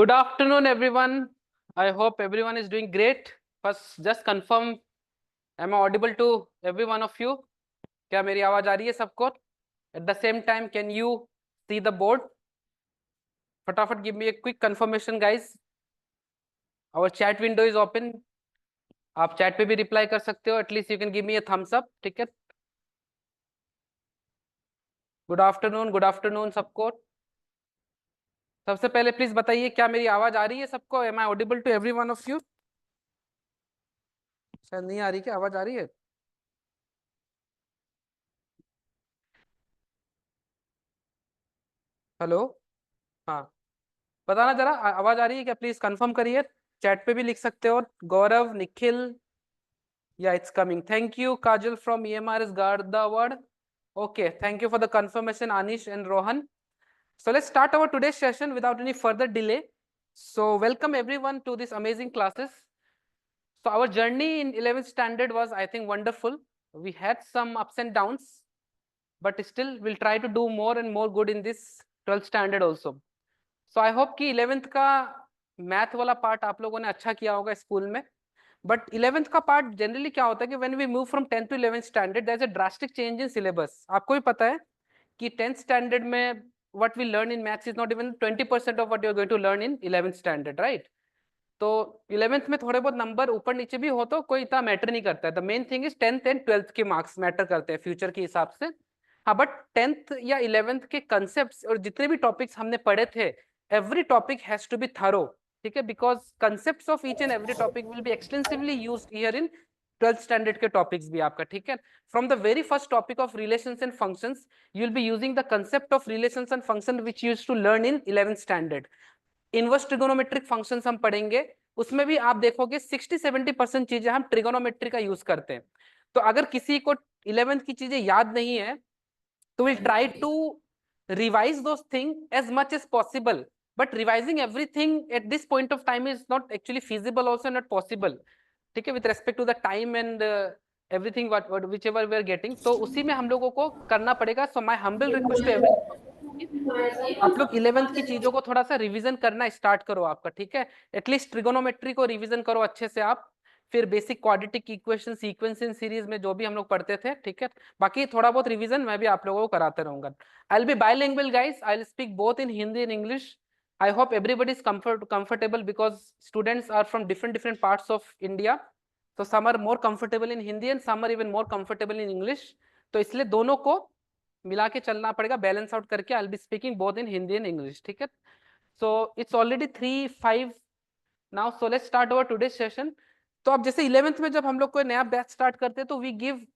Good afternoon, everyone. I hope everyone is doing great. First, just confirm, am I audible to every one of you? क्या मेरी आवाज आ रही है सबको? At the same time, can you see the board? फटाफट give me a quick confirmation, guys. Our chat window is open. आप chat पे भी reply कर सकते हो. At least you can give me a thumbs up. ठीक है? Good afternoon सबको. सबसे पहले प्लीज बताइए क्या मेरी आवाज आ रही है सबको? Am I audible to every one of you? शायद नहीं आ रही, क्या आवाज आ रही है? हेलो, हाँ, बताना जरा आवाज आ रही है क्या? प्लीज कंफर्म करिए. चैट पे भी लिख सकते हो. गौरव, निखिल, या it's coming. Thank you. Kajal from EMR is Gardawad. Okay, thank you for the confirmation, Anish and Rohan. So let's start our today's session without any further delay. So welcome everyone to this amazing classes. So our journey in 11th standard was, I think, wonderful. We had some ups and downs, but still we'll try to do more and more good in this 12th standard also. So I hope कि 11th का math वाला part आप लोगों ने अच्छा किया होगा school में. बट 11th का पार्ट जनरली क्या होता है कि when we move from 10th to 11th standard there is a drastic change in syllabus. आपको भी पता है कि 10th स्टैंडर्ड में what we learn in maths is not even 20% of what you are going to learn in 11th standard, right? तो 11th में थोड़े बहुत नंबर ऊपर नीचे भी हो तो कोई इतना मैटर नहीं करता है. The main thing is 10th and 12th के मार्क्स मैटर करते हैं फ्यूचर के हिसाब से. हाँ, बट 10th या 11th के कंसेप्ट और जितने भी टॉपिक्स हमने पढ़े थे, every topic has to be thorough. ठीक है? because concepts of each and every topic will be extensively used here in 12th standard के topics भी आपका. ठीक है? from the very first topic of relations and functions you will be using the concept of relations and function which you used to learn in 11th standard. Inverse trigonometric functions हम पढ़ेंगे. उसमें भी आप देखोगे 60-70% चीजें हम ट्रिगोनोमेट्री का use करते हैं. तो अगर किसी को 11th की चीजें याद नहीं है तो we'll try to revise those things as much as possible. But revising everything at this point of time is not actually feasible, also not possible. ठीक है? with respect to the time and everything whichever we are getting. तो उसी में हम लोगों को करना पड़ेगा. So my humble request to everyone, आप लोग 11th की चीजों को थोड़ा सा रिवीजन करना स्टार्ट करो आपका. ठीक है? एटलीस्ट ट्रिगोनोमेट्री को रिवीजन करो अच्छे से आप. फिर basic quadratic equation, sequence in series में जो भी हम लोग पढ़ते थे. ठीक है? बाकी थोड़ा बहुत रिवीजन मैं भी आप लोगों को कराते रहूंगा. I will be bilingual guys. I will speak both in Hindi and English. I hope everybody is comfortable because students are from different parts of India. So some are more comfortable in Hindi and some are even more comfortable in English. तो इसलिए दोनों को मिला के चलना पड़ेगा, balance out करके. I will be speaking both in Hindi and English. ठीक है? So it's already 3:05 now. So let's start our today session. तो अब जैसे 11th में जब हम लोग कोई नया बैच स्टार्ट करते हैं तो we give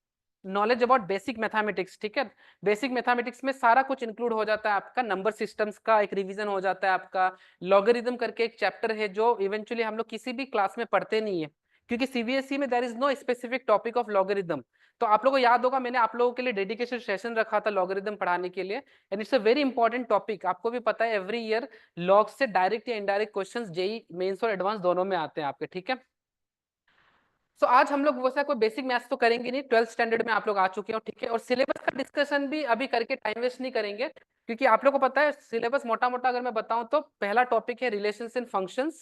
knowledge about basic mathematics. ठीक है? बेसिक मैथमेटिक्स में सारा कुछ इंक्लूड हो जाता है आपका. नंबर सिस्टम्स का एक रिवीजन हो जाता है आपका. लॉगरिथम करके एक चैप्टर है जो इवेंचुअली हम लोग किसी भी क्लास में पढ़ते नहीं है, क्योंकि CBSE में there is no specific topic of logarithm. तो आप लोगों को याद होगा मैंने आप लोगों के लिए डेडिकेशन सेशन रखा था लॉगरिथम पढ़ाने के लिए. And it's a very important topic. आपको भी पता है एवरी ईयर लॉग से डायरेक्ट या इनडायरेक्ट क्वेश्चंस जेई मेंस और एडवांस दोनों में आते हैं आपके. ठीक है? सो आज हम लोग वैसा कोई बेसिक मैथ्स तो करेंगे नहीं. 12th स्टैंडर्ड में आप लोग आ चुके हो. ठीक है? और सिलेबस का डिस्कशन भी अभी करके टाइम वेस्ट नहीं करेंगे, क्योंकि आप लोग को पता है सिलेबस मोटा मोटा अगर मैं बताऊं तो पहला टॉपिक है रिलेशंस एंड फंक्शंस,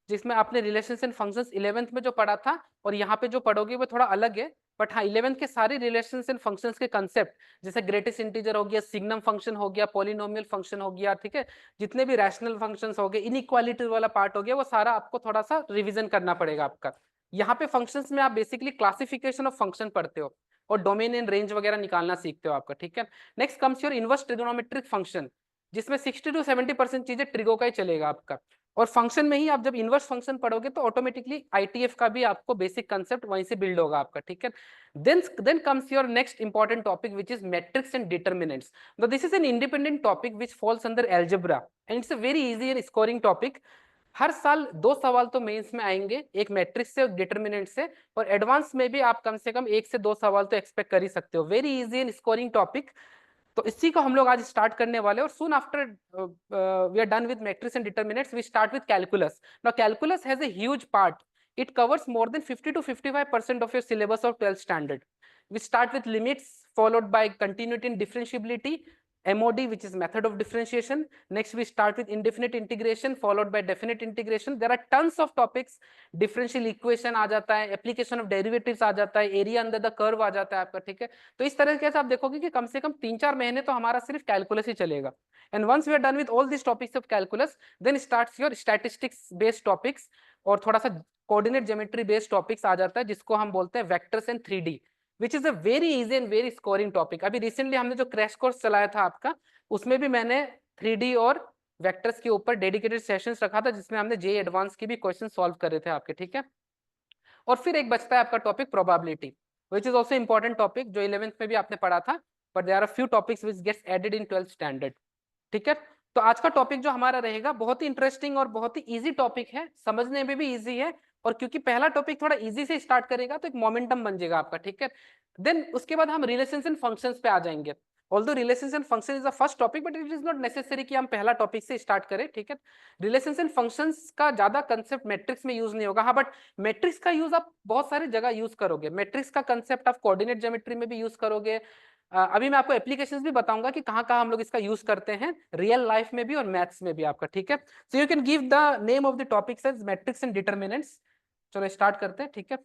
जिसमें आपने रिलेशंस एंड फंक्शंस 11th में जो पढ़ा था और यहाँ पे जो पढ़ोगे वो थोड़ा अलग है. बट हाँ, 11th के सारे रिलेशंस एंड फंक्शंस के कंसेप्ट जैसे ग्रेटेस्ट इंटीजर हो गया, सिग्नम फंक्शन हो गया, पॉलिनोमियल फंक्शन हो गया, ठीक है, जितने भी रैशनल फंक्शंस हो गए, इनइक्वालिटी वाला पार्ट हो गया, वो सारा आपको थोड़ा सा रिविजन करना पड़ेगा आपका. यहाँ पे फंक्शंस में आप बेसिकली क्लासिफिकेशन ऑफ फंक्शन पढ़ते हो और डोमेन एंड रेंज वगैरह निकालना सीखते हो आपका. ठीक है? Next comes your inverse trigonometric function, जिसमें 60-70% चीजें ट्रिगो का ही चलेगा आपका. और फंक्शन में ही आप जब इनवर्स फंक्शन पढ़ोगे तो ऑटोमेटिकली ITF का भी आपको बेसिक कंसेप्ट वहीं से बिल्ड होगा आपका. ठीक है? Then comes your next important topic which is matrix and determinants. This is an independent topic which falls under algebra and it's a very easy and scoring topic. हर साल 2 सवाल तो मेंस में आएंगे, एक मैट्रिक्स से और डिटर्मिनेंट से, और एडवांस में भी आप कम से कम 1 से 2 सवाल तो एक्सपेक्ट कर ही सकते हो. Very easy and scoring topic. तो इसी को हम लोग आज स्टार्ट करने वाले हैं. और soon after we are done with matrix and determinants we start with calculus. Now calculus has a huge part. It covers more than 50-55% of your syllabus of 12th standard. We start with limits, followed by continuity and differentiability, MOD, which is method of differentiation. Next we start with indefinite integration followed by definite integration. There are tons of topics. Differential equation आ जाता है, application of derivatives आ जाता है, area under the curve आ जाता है आपका, ठीक है। तो इस तरह से आप देखोगे कि कम से कम 3-4 महीने तो हमारा सिर्फ कैलकुलस ही चलेगा। And once we are done with all these topics of calculus, then starts your statistics based topics और थोड़ा सा coordinate geometry based topics आ जाता है, जिसको हम बोलते हैं vectors and 3D, which is a very easy and very scoring topic. अभी recently हमने जो crash course चलाया था आपका, उसमें भी मैंने 3D और वेक्टर्स के ऊपर डेडिकेटेड सेशंस रखा था, जिसमें हमने जे एडवांस की भी क्वेश्चन सॉल्व करे थे आपके, ठीक है। और फिर एक बचता है आपका topic probability, which is also important topic, जो 11th में भी आपने पढ़ा था, but there are few topics which gets added in 12th standard, ठीक है। तो आज का टॉपिक जो हमारा रहेगा बहुत ही इंटरेस्टिंग और बहुत ही इजी टॉपिक है, समझने में भी इजी है, और क्योंकि पहला टॉपिक थोड़ा इजी से स्टार्ट करेगा तो एक मोमेंटम बन जाएगा आपका, ठीक है। देन उसके बाद हम रिलेशंस एंड फंक्शंस पे आ जाएंगे। Although relations and function is the first topic, but it is not necessary कि हम पहला टॉपिक से स्टार्ट करें, ठीक है। रिलेशंस एंड फंक्शंस का ज्यादा कंसेप्ट मैट्रिक्स में यूज नहीं होगा, हाँ, बट मैट्रिक्स का यूज आप बहुत सारी जगह यूज करोगे। मैट्रिक्स का कंसेप्ट आप कोऑर्डिनेट ज्योमेट्री में भी यूज करोगे। अभी मैं आपको एप्लीकेशंस भी बताऊंगा कि कहाँ कहाँ हम लोग इसका यूज करते हैं, रियल लाइफ में भी और मैथ्स में भी आपका, ठीक है। So you can give the name of the topics as matrix and determinants. चलो स्टार्ट करते हैं, ठीक है।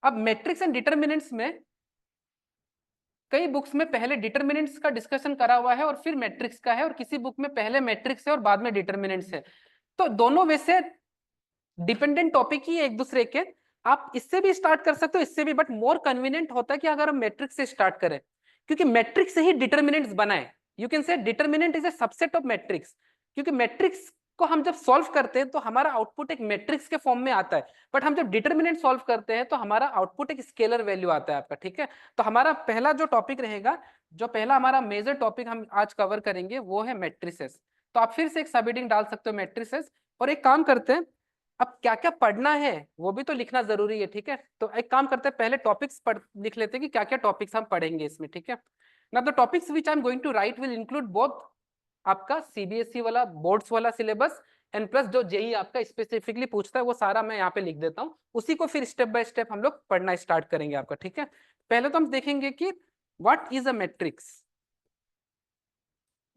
अब मैट्रिक्स एंड डिटरमिनेंट्स में कई बुक्स में पहले डिटरमिनेंट्स का डिस्कशन करा हुआ है और फिर मैट्रिक्स का है, और किसी बुक में पहले मैट्रिक्स है और बाद में डिटरमिनेंट्स है। तो दोनों वैसे डिपेंडेंट टॉपिक ही एक दूसरे के, आप इससे भी स्टार्ट कर सकते हो, इससे भी, बट मोर कन्वीनियंट होता है कि अगर हम मैट्रिक्स से स्टार्ट करें, क्योंकि मैट्रिक्स से ही डिटरमिनेंट्स बनाए। You can say determinant is a subset of matrix, क्योंकि मैट्रिक्स को हम जब सॉल्व करते हैं तो हमारा आउटपुट एक मैट्रिक्स के फॉर्म में आता है, बट हम जब डिटरमिनेंट सॉल्व करते हैं तो हमारा आउटपुट एक स्केलर वैल्यू आता है आपका, ठीक है। तो हमारा पहला जो टॉपिक रहेगा, जो पहला हमारा मेजर टॉपिक हम आज कवर करेंगे, वो है मैट्रिसेस। तो आप फिर से एक सब हेडिंग डाल सकते हो, मैट्रिसेस। और एक काम करते हैं, अब क्या क्या पढ़ना है वो भी तो लिखना जरूरी है, ठीक है। तो एक काम करते हैं, पहले टॉपिक्स पढ़ लिख लेते हैं कि क्या क्या टॉपिक्स हम पढ़ेंगे इसमें, ठीक है ना। The topics which I am going to write will include both आपका सीबीएसई वाला बोर्ड्स वाला सिलेबस एंड प्लस जो जेई आपका स्पेसिफिकली पूछता है, वो सारा मैं यहाँ पे लिख देता हूँ, उसी को फिर स्टेप बाय स्टेप हम लोग पढ़ना स्टार्ट करेंगे आपका, ठीक है। पहले तो हम देखेंगे कि what is a matrix,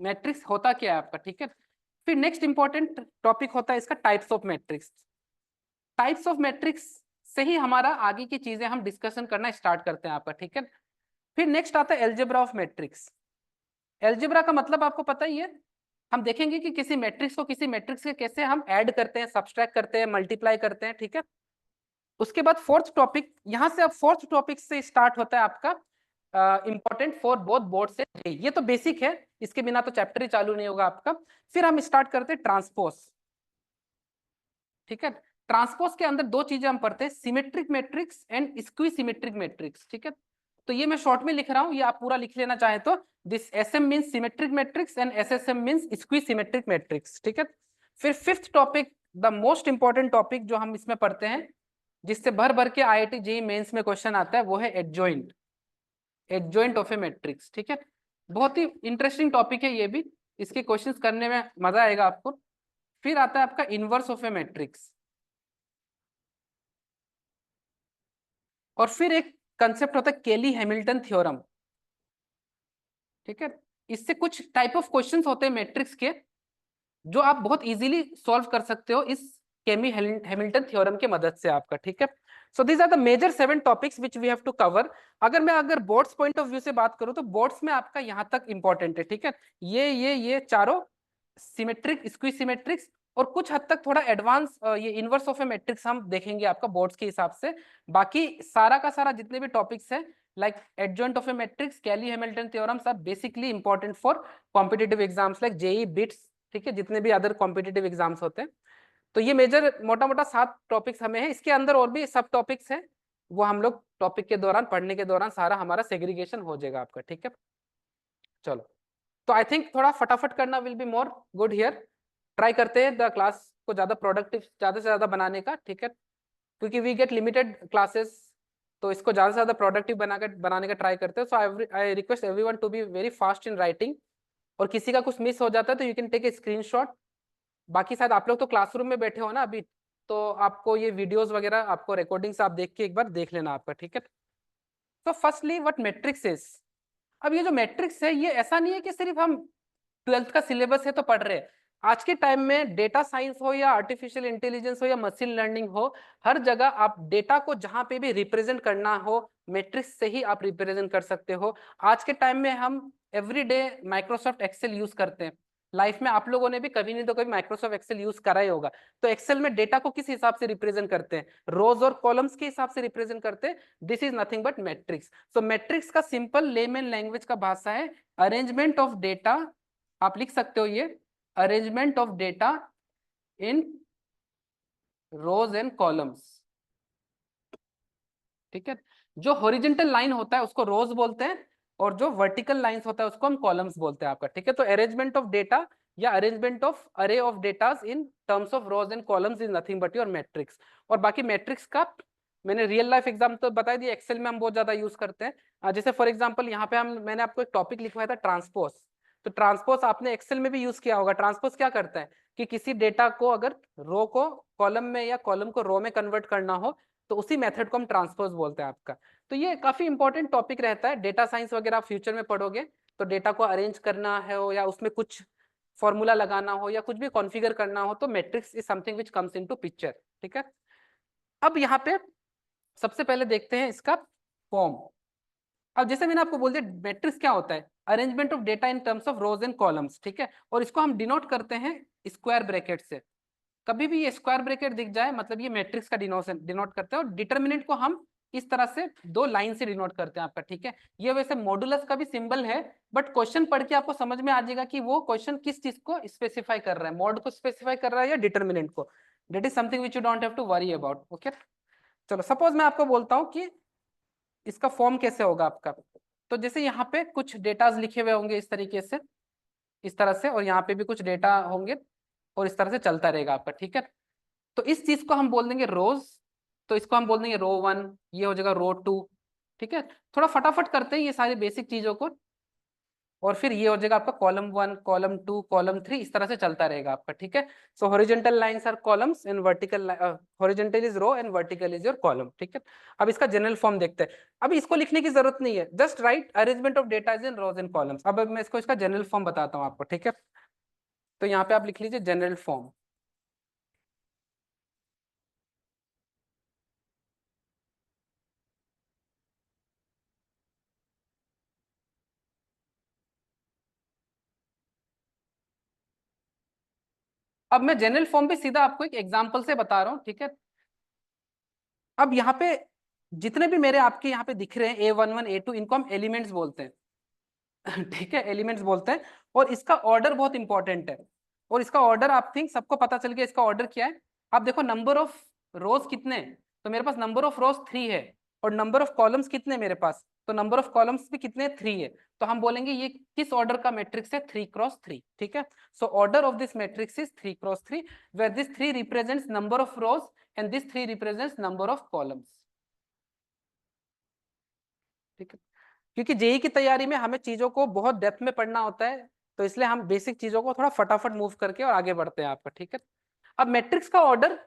matrix होता क्या है आपका, ठीक है। फिर नेक्स्ट इंपॉर्टेंट टॉपिक होता है इसका types of matrix. Types of matrix से ही हमारा आगे की चीजें हम डिस्कशन करना स्टार्ट करते हैं आपका, ठीक है। फिर नेक्स्ट आता है एल्जेब्रा ऑफ मैट्रिक्स। एल्जेब्रा का मतलब आपको पता ही है, हम देखेंगे कि किसी मैट्रिक्स को किसी मैट्रिक्स के कैसे हम ऐड करते हैं, सब्सट्रैक्ट करते हैं, मल्टीप्लाई करते हैं, ठीक है। उसके बाद फोर्थ टॉपिक, यहां से अब फोर्थ टॉपिक से स्टार्ट होता है आपका इंपॉर्टेंट फॉर बोथ बोर्ड से, ये तो बेसिक है, इसके बिना तो चैप्टर ही चालू नहीं होगा आपका। फिर हम स्टार्ट करते हैं ट्रांसपोज, ठीक है। ट्रांसपोज के अंदर दो चीजें हम पढ़ते हैं, symmetric matrix and skew symmetric matrix, ठीक है। तो ये मैं शॉर्ट में लिख रहा हूँ, ये आप पूरा लिख लेना चाहे तो, this SM means symmetric matrix and SSM means skew symmetric matrix, ठीक है। फिर fifth topic, the most important topic जो हम इसमें पढ़ते हैं, जिससे भर भर के आईआईटी जेईई मेंस में क्वेश्चन आता है, वो है adjoint, adjoint of a matrix, ठीक है। बहुत ही इंटरेस्टिंग टॉपिक है ये भी, इसके क्वेश्चंस करने में मजा आएगा आपको। फिर आता है आपका इनवर्स ऑफ ए मैट्रिक्स, और फिर एक कंसेप्ट होता है केली हैमिल्टन थ्योरम, ठीक है। इससे कुछ टाइप ऑफ क्वेश्चंस होते हैं मैट्रिक्स के, जो आप बहुत इजीली सॉल्व कर सकते हो इस केमी हैमिल्टन थ्योरम की मदद से आपका, ठीक है। So these are the major 7 topics which we have to cover. अगर बोर्ड्स पॉइंट ऑफ व्यू से बात करूं तो बोर्ड्स में आपका यहाँ तक इंपॉर्टेंट है, ठीक है। ये चारों सिमेट्रिक, स्क्वी सिमेट्रिक्स, और कुछ हद तक थोड़ा एडवांस ये इनवर्स ऑफ ए मैट्रिक्स हम देखेंगे आपका बोर्ड्स के हिसाब से। बाकी सारा का सारा जितने भी टॉपिक्स है, like adjoint of a matrix, Cayley Hamilton theorems are basically important for competitive exams like JEE, BITS, ठीक है, जितने भी अदर कॉम्पिटिटिव एग्जाम्स होते हैं। तो ये मेजर मोटा मोटा 7 टॉपिक्स हमें है, इसके अंदर और भी सब टॉपिक्स हैं, वो हम लोग टॉपिक के दौरान, पढ़ने के दौरान सारा हमारा सेग्रीगेशन हो जाएगा आपका, ठीक है। चलो, तो आई थिंक थोड़ा फटाफट करना will be more good here. Try करते हैं द क्लास को ज्यादा प्रोडक्टिव, ज्यादा से ज्यादा बनाने का, ठीक है, क्योंकि वी गेट लिमिटेड क्लासेस, तो इसको ज्यादा से ज्यादा प्रोडक्टिव बनाने का ट्राई करते हैं। So I request everyone to be very fast in writing, और किसी का कुछ मिस हो जाता है तो you can take a screenshot. बाकी शायद आप लोग तो क्लासरूम में बैठे हो ना अभी, तो आपको ये वीडियोस वगैरह, आपको रिकॉर्डिंग्स आप देख के एक बार देख लेना आपका, ठीक है। तो फर्स्टली व्हाट मैट्रिक्स इज, अब ये जो मैट्रिक्स है ये ऐसा नहीं है कि सिर्फ हम 12th का सिलेबस है तो पढ़ रहे हैं। आज के टाइम में डेटा साइंस हो या आर्टिफिशियल इंटेलिजेंस हो या मशीन लर्निंग हो, हर जगह आप डेटा को जहां पे भी रिप्रेजेंट करना हो मैट्रिक्स से ही आप रिप्रेजेंट कर सकते हो। आज के टाइम में हम एवरीडे माइक्रोसॉफ्ट एक्सेल यूज करते हैं। लाइफ में आप लोगों ने भी कभी नहीं तो कभी माइक्रोसॉफ्ट एक्सेल यूज करा ही होगा। तो एक्सेल में डेटा को किस हिसाब से रिप्रेजेंट करते हैं? रोज और कॉलम्स के हिसाब से रिप्रेजेंट करते हैं। This is nothing but matrix. So matrix का सिंपल लेमन लैंग्वेज का भाषा है अरेंजमेंट ऑफ डेटा। आप लिख सकते हो ये arrangement of data in rows and columns. ठीक है, जो हॉरिजेंटल लाइन होता है उसको रोज बोलते हैं और जो वर्टिकल लाइंस होता है उसको हम कॉलम्स बोलते हैं आपका। ठीक है, तो अरेंजमेंट ऑफ डेटा या अरेंजमेंट ऑफ अरे of datas in terms of rows and columns is nothing but your matrix. और बाकी मैट्रिक्स का मैंने रियल लाइफ एग्जाम तो बता दिया, एक्सेल में हम बहुत ज्यादा यूज करते हैं। जैसे फॉर एग्जांपल यहाँ पे मैंने आपको एक टॉपिक लिखवाया था ट्रांसपोज। तो ट्रांसपोज आपने एक्सेल में भी यूज किया होगा। ट्रांसपोज क्या करता है कि किसी डेटा को अगर रो को कॉलम में या कॉलम को रो में कन्वर्ट करना हो तो उसी मेथड को हम ट्रांसपोज बोलते हैं आपका। तो ये काफी इंपॉर्टेंट टॉपिक रहता है। डेटा साइंस वगैरह आप फ्यूचर में पढ़ोगे तो डेटा को अरेंज करना है हो या उसमें कुछ फॉर्मूला लगाना हो या कुछ भी कॉन्फ़िगर करना हो तो matrix is something which comes into picture. ठीक है, अब यहाँ पे सबसे पहले देखते हैं इसका फॉर्म। अब जैसे मैंने आपको बोल दिया मैट्रिक्स क्या होता है, arrangement of data in terms of rows and columns. ठीक है, और इसको हम डिनोट करते हैं स्क्वायर ब्रैकेट से। कभी भी ये स्क्वायर ब्रैकेट दिख जाए मतलब ये मैट्रिक्स का डिनोट करते हैं। और डिटर्मिनेंट को हम इस तरह से दो लाइन से डिनोट करते हैं आपका। ठीक है, ये वैसे मॉडुलस का भी सिंबल है बट क्वेश्चन पढ़ के आपको समझ में आ जाएगा कि वो क्वेश्चन किस चीज को स्पेसिफाई कर रहा है, मॉड को स्पेसिफाई कर रहा है या डिटर्मिनेंट को। That is something which you don't have to worry about. Okay, चलो सपोज मैं आपको बोलता हूँ कि इसका फॉर्म कैसे होगा आपका। तो जैसे यहाँ पे कुछ डेटाज लिखे हुए होंगे इस तरीके से, इस तरह से, और यहाँ पे भी कुछ डेटा होंगे और इस तरह से चलता रहेगा आपका। ठीक है, तो इस चीज को हम बोल देंगे रोज। तो इसको हम बोल देंगे रो 1, ये हो जाएगा रो 2। ठीक है, थोड़ा फटाफट करते हैं ये सारी बेसिक चीजों को। और फिर ये हो जाएगा आपका कॉलम 1, कॉलम 2, कॉलम 3, इस तरह से चलता रहेगा आपका। ठीक है, so horizontal lines are columns and vertical, horizontal is row and vertical is your column. ठीक है, अब इसका जनरल फॉर्म देखते हैं। अब इसको लिखने की जरूरत नहीं है, just write arrangement of data is in rows and columns. अब मैं इसको इसका जनरल फॉर्म बताता हूँ आपको। ठीक है, तो यहाँ पे आप लिख लीजिए जनरल फॉर्म। अब मैं जनरल फॉर्म पे सीधा आपको एक एग्जांपल से बता रहा हूँ। ठीक है, अब यहाँ पे जितने भी मेरे आपके यहाँ पे दिख रहे हैं A11 A2 इनको हम एलिमेंट्स बोलते हैं। ठीक है, एलिमेंट्स बोलते हैं। और इसका ऑर्डर बहुत इंपॉर्टेंट है। और इसका ऑर्डर आप थिंक सबको पता चल गया इसका ऑर्डर क्या है। आप देखो नंबर ऑफ रोज कितने हैं? तो मेरे पास नंबर ऑफ रोज 3 है। और नंबर ऑफ कॉलम्स कितने मेरे पास? तो नंबर ऑफ कॉलम्स भी कितने? 3 है। तो हम बोलेंगे ये किस ऑर्डर का मैट्रिक्स है? 3x3। ठीक है, so order of this matrix is 3x3 where this 3 represents number of rows and this 3 represents number of columns. ठीक है, क्योंकि जेई की तैयारी में हमें चीजों को बहुत डेप्थ में पढ़ना होता है तो इसलिए हम बेसिक चीजों को थोड़ा फटाफट मूव करके और आगे बढ़ते हैं आपका। ठीक है, अब मैट्रिक्स का ऑर्डर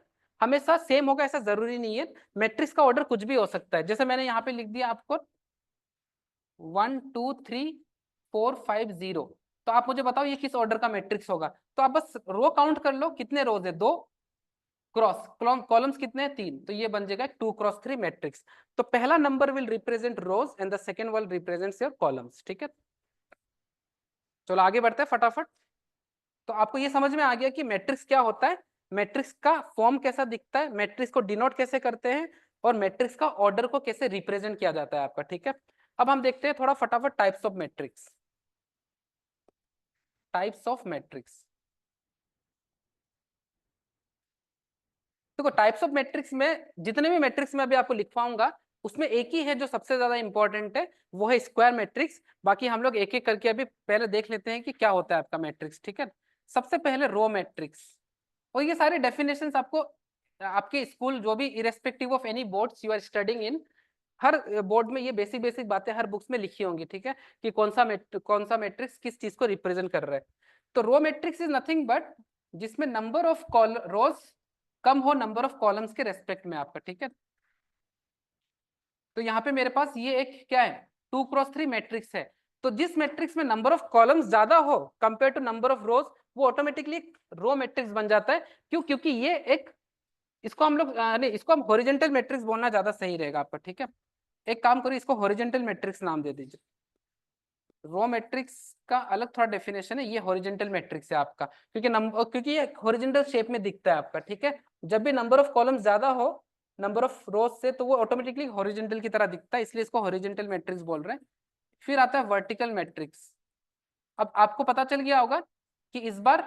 हमेशा सेम होगा ऐसा जरूरी नहीं है। मैट्रिक्स का ऑर्डर कुछ भी हो सकता है। जैसे मैंने यहाँ पे लिख दिया आपको 1 2 3 4 5 0। तो आप मुझे बताओ ये किस ऑर्डर का मैट्रिक्स होगा। तो आप बस रो काउंट कर लो कितने रोज है, 2, क्रॉस कॉलम्स कितने हैं? 3। तो ये बन जाएगा 2x3 मैट्रिक्स। तो पहला number will represent rows and the second will represents your columns. ठीक है, चलो आगे बढ़ते हैं फटाफट। तो आपको ये समझ में आ गया कि मैट्रिक्स क्या होता है, मैट्रिक्स का फॉर्म कैसा दिखता है, मैट्रिक्स को डिनोट कैसे करते हैं और मैट्रिक्स का ऑर्डर को कैसे रिप्रेजेंट किया जाता है आपका। ठीक है, अब हम देखते हैं थोड़ा फटाफट types of matrix. Types of matrix, देखो टाइप्स ऑफ मैट्रिक्स में जितने भी मैट्रिक्स में अभी आपको लिखवाऊंगा उसमें एक ही है जो सबसे ज्यादा इंपॉर्टेंट है, वो है स्क्वायर मैट्रिक्स। बाकी हम लोग एक एक करके अभी पहले देख लेते हैं कि क्या होता है आपका मैट्रिक्स। ठीक है, सबसे पहले रो मैट्रिक्स। और ये सारे डेफिनेशंस आपको आपके स्कूल जो भी irrespective of any boards you are studying in, हर बोर्ड में ये बेसिक बेसिक बातें हर बुक्स में लिखी होंगी। ठीक है, कि कौन सा मैट्रिक्स किस चीज को रिप्रेजेंट कर रहा है। तो row matrix is nothing but जिसमें नंबर ऑफ रोज कम हो नंबर ऑफ कॉलम्स के रेस्पेक्ट में आपका। ठीक है, तो यहाँ पे मेरे पास ये एक क्या है 2x3 मैट्रिक्स है। तो जिस मैट्रिक्स में नंबर ऑफ कॉलम्स ज्यादा हो compare to number of rows, वो ऑटोमेटिकली रो मैट्रिक्स बन जाता है। क्यों? क्योंकि ये एक, इसको हम लोग नहीं, इसको हम हॉरिजॉन्टल मैट्रिक्स बोलना ज्यादा सही रहेगा आपका, ठीक है। एक काम करिए, इसको हॉरिजॉन्टल मैट्रिक्स नाम दे दीजिए। रो मैट्रिक्स का अलग थोड़ा डेफिनेशन है, ये हॉरिजॉन्टल मैट्रिक्स है आपका, क्योंकि नंबर, क्योंकि ये हॉरिजॉन्टल शेप में दिखता है आपका, ठीक है। जब भी नंबर ऑफ कॉलम ज्यादा हो नंबर ऑफ रोज से, तो वो ऑटोमेटिकली हॉरिजॉन्टल की तरह दिखता है, इसलिए इसको हॉरिजॉन्टल मैट्रिक्स बोल रहे हैं। फिर आता है वर्टिकल मैट्रिक्स। अब आपको पता चल गया होगा कि इस बार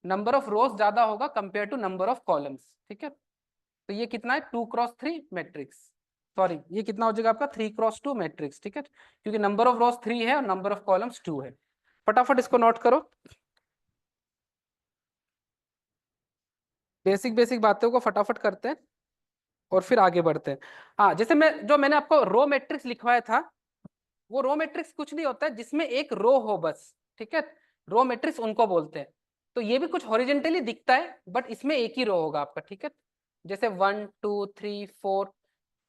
नंबर ऑफ रोज ज्यादा होगा compare to number of columns, ठीक है। तो ये कितना है, 2x3 मैट्रिक्स, सॉरी ये कितना हो जाएगा आपका 3x2 मैट्रिक्स, ठीक है, क्योंकि नंबर ऑफ रोज 3 है और नंबर ऑफ कॉलम्स 2 है। फटाफट इसको नोट करो, बेसिक बेसिक बातों को फटाफट करते हैं और फिर आगे बढ़ते हैं। हाँ, जैसे मैंने आपको रो मैट्रिक्स लिखवाया था, वो रो मैट्रिक्स कुछ नहीं होता है जिसमें एक रो हो बस, ठीक है। रो मैट्रिक्स उनको बोलते हैं। तो ये भी कुछ हॉरिजेंटली दिखता है बट इसमें एक ही रो होगा आपका, ठीक है। जैसे 1 2 3 4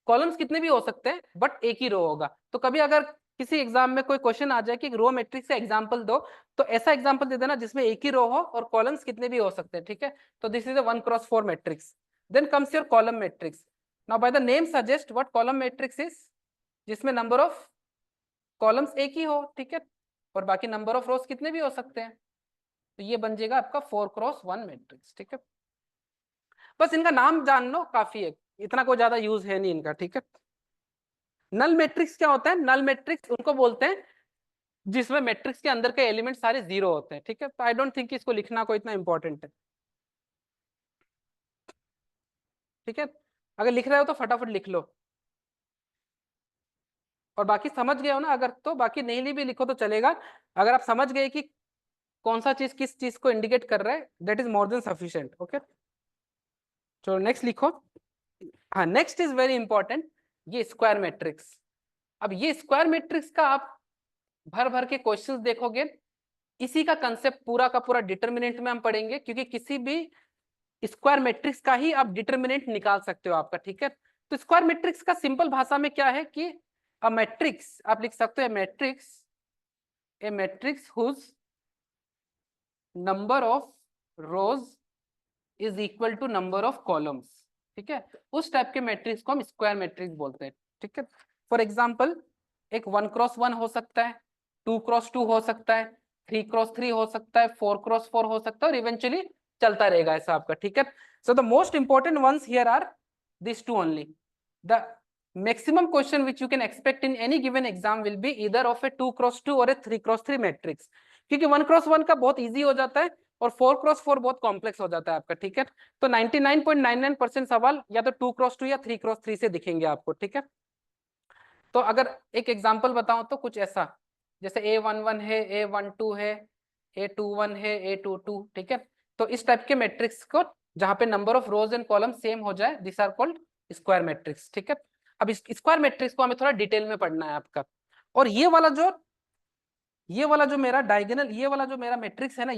कॉलम्स कितने भी हो सकते हैं बट एक ही रो होगा। तो कभी अगर किसी एग्जाम में कोई क्वेश्चन आ जाए कि रो मैट्रिक्स का एग्जांपल दो, तो ऐसा एग्जांपल दे देना जिसमें एक ही रो हो और कॉलम्स कितने भी हो सकते हैं, ठीक है। तो this is a 1x4 matrix. Then comes your column matrix. Now by the name suggest what column matrix is, जिसमें नंबर ऑफ कॉलम्स एक ही हो, ठीक है, और बाकी नंबर ऑफ रोज कितने भी हो सकते हैं। तो ये बन जाएगा आपका 4x1 मैट्रिक्स, ठीक है। बस इनका नाम जान लो काफी है, इतना कोई ज्यादा यूज है नहीं इनका, ठीक है। नल मैट्रिक्स क्या होता है? नल मैट्रिक्स उनको बोलते हैं जिसमें मैट्रिक्स के अंदर के एलिमेंट सारे जीरो होते हैं, ठीक है। तो आई डोंट थिंक इसको लिखना कोई इतना इंपॉर्टेंट है, ठीक है। अगर लिख रहे हो तो फटाफट लिख लो, और बाकी समझ गए हो ना अगर, तो बाकी नहीं भी लिखो तो चलेगा। अगर आप समझ गए कि कौन सा चीज किस चीज को इंडिकेट कर रहा है, that is more than sufficient, okay. चलो नेक्स्ट लिखो। हाँ, नेक्स्ट इज वेरी इंपॉर्टेंट, ये स्क्वायर मैट्रिक्स। अब ये स्क्वायर मैट्रिक्स का आप भर भर के क्वेश्चंस देखोगे, इसी का कंसेप्ट पूरा का पूरा डिटर्मिनेंट में हम पढ़ेंगे, क्योंकि किसी भी स्क्वायर मैट्रिक्स का ही आप डिटर्मिनेंट निकाल सकते हो आपका, ठीक है। तो स्क्वायर मैट्रिक्स का सिंपल भाषा में क्या है कि अ मैट्रिक्स, आप लिख सकते हो a matrix whose number of rows is equal to number of columns, ठीक है। उस टाइप के मैट्रिक्स को हम स्क्वायर मैट्रिक्स बोलते हैं, ठीक है। फॉर एग्जाम्पल एक 1x1 हो सकता है, 2x2 हो सकता है, 3x3 हो सकता है, 4x4 हो सकता है, और इवेंचुअली चलता रहेगा ऐसा आपका, ठीक है। So the most important ones here are this two only. The maximum question which you can expect in any given exam will be either of a 2x2 और a 3x3 मैट्रिक्स, क्योंकि 1x1 का बहुत easy हो जाता है और 4x4 बहुत complex हो जाता है आपका, ठीक है। तो 99.99% सवाल या तो 2x2 या 3x3 से दिखेंगे आपको, ठीक है। तो अगर एक एग्जांपल बताऊं तो कुछ ऐसा, जैसे A11 है, A12 है, A21 है, A22, ठीक है। तो इस टाइप के मैट्रिक्स को जहां पे number of rows and column same हो जाए, this are called square matrix, ठीक है। अब इस स्क्वायर मैट्रिक्स को हमें थोड़ा डिटेल में पढ़ना है आपका। और ये वाला जो मेरा डायगोनल, ये वाला जो मेरा मैट्रिक्स है ना,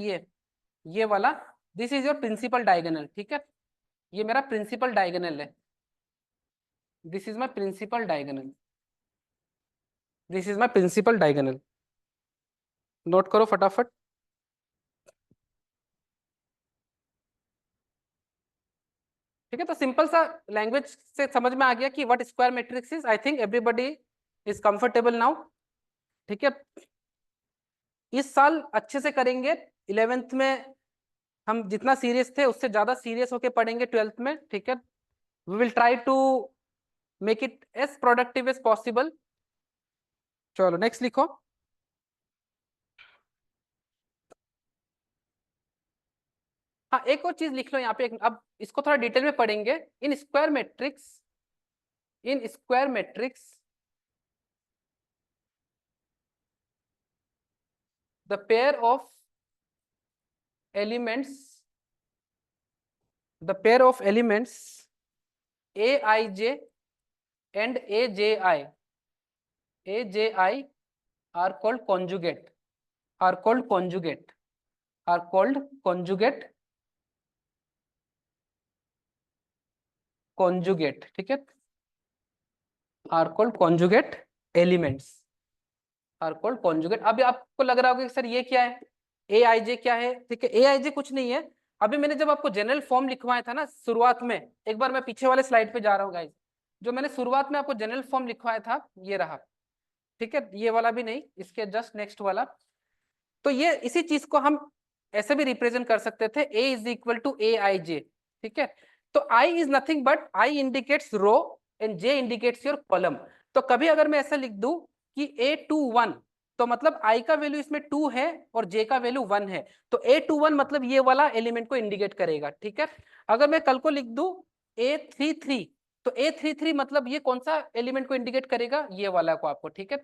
ये वाला, this is your principal diagonal, ठीक है। ये मेरा प्रिंसिपल डायगोनल है, this is my principal diagonal, this is my principal diagonal. Note करो फटाफट। ठीक है, तो सिंपल सा लैंग्वेज से समझ में आ गया कि what square matrix is. I think everybody is comfortable now, ठीक है। इस साल अच्छे से करेंगे, 11th में हम जितना सीरियस थे उससे ज्यादा सीरियस होके पढ़ेंगे 12th में, ठीक है। We will try to make it as productive as possible. चलो नेक्स्ट लिखो। हाँ, एक और चीज लिख लो यहाँ पे, अब इसको थोड़ा डिटेल में पढ़ेंगे। In square matrix the pair of elements aij and AJI are called conjugate, are called conjugate, are called conjugate, conjugate, ठीक है, are called conjugate elements। Are called conjugate. अभी आपको लग रहा होगा कि सर ये क्या है, ए आई जे क्या है? ठीक है, ए आई जे कुछ नहीं है। अभी मैंने जब आपको जनरल फॉर्म लिखवाया था ना शुरुआत में, एक बार मैं पीछे वाले स्लाइड पे जा रहा हूँ गाइस, जो मैंने शुरुआत में आपको जनरल फॉर्म लिखवाया था ये रहा, ठीक है, ये वाला भी नहीं, इसके जस्ट नेक्स्ट वाला। तो ये इसी चीज को हम ऐसे भी रिप्रेजेंट कर सकते थे, A is equal to A I J, ठीक है। तो I is nothing but I indicates row and J indicates your column. तो कभी अगर मैं ऐसा लिख दूं कि A21, तो मतलब आई का वैल्यू इसमें 2 है और जे का वैल्यू 1 है, तो A21 मतलब ये वाला एलिमेंट को इंडिकेट करेगा, ठीक है। अगर मैं कल को लिख दूं A33, तो A33 मतलब ये कौन सा एलिमेंट को इंडिकेट करेगा, ये वाला को आपको, ठीक है।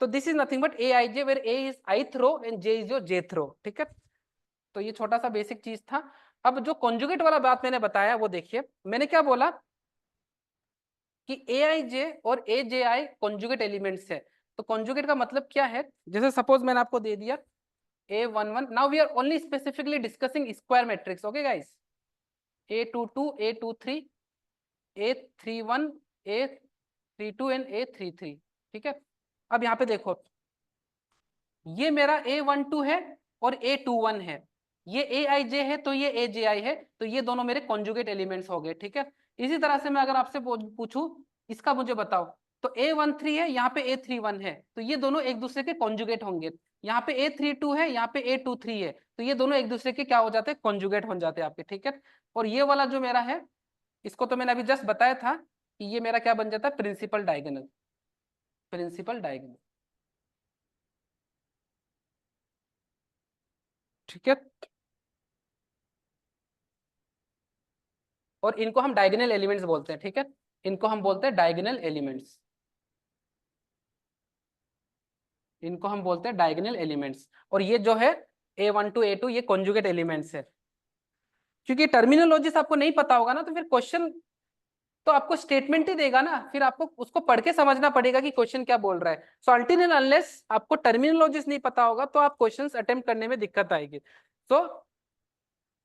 तो this is nothing but A I j, where A is ith row and j is your jth row, ठीक है। तो ये छोटा सा बेसिक चीज था। अब जो कॉन्जुगेट वाला बात मैंने बताया वो देखिए, मैंने क्या बोला कि ए आई जे और ए जे आई कॉन्जुगेट एलिमेंट्स है। तो कॉन्जुगेट का मतलब क्या है, जैसे सपोज मैंने आपको दे दिया A11, now we are only specifically discussing square matrix, okay guys, A22, A23, A31, A32 and A33, ठीक है। अब यहाँ पे देखो, ये मेरा A12 है और A21 है, ये AIJ है तो ये AJI है, तो ये दोनों मेरे कॉन्जुगेट एलिमेंट्स हो गए, ठीक है। इसी तरह से मैं अगर आपसे पूछूं इसका मुझे बताओ, तो A13 है, यहाँ पे A31 है, तो ये दोनों एक दूसरे के कॉन्जुगेट होंगे। यहाँ पे A32 है, यहाँ पे A23 है, तो ये दोनों एक दूसरे के क्या हो जाते हैं, कॉन्जुगेट हो जाते हैं आपके, ठीक है। और ये वाला जो मेरा है, इसको तो मैंने अभी जस्ट बताया था कि ये मेरा क्या बन जाता है, प्रिंसिपल डायगोनल, प्रिंसिपल डायगोनल, ठीक है। और इनको हम डायगोनल एलिमेंट्स बोलते हैं, ठीक है, इनको हम बोलते हैं डायगोनल एलिमेंट्स, इनको हम बोलते हैं डायगोनल एलिमेंट्स। और ये जो है A12 A2 ये कॉन्जुगेट एलिमेंट्स है। क्योंकि टर्मिनोलॉजीज आपको नहीं पता होगा ना, तो फिर क्वेश्चन तो आपको स्टेटमेंट ही देगा ना, फिर आपको उसको पढ़ के समझना पड़ेगा कि क्वेश्चन क्या बोल रहा है। सो अनटिल एंड अनलेस आपको टर्मिनोलॉजीज नहीं पता होगा तो आप क्वेश्चंस अटेम्प्ट करने में दिक्कत आएगी। सो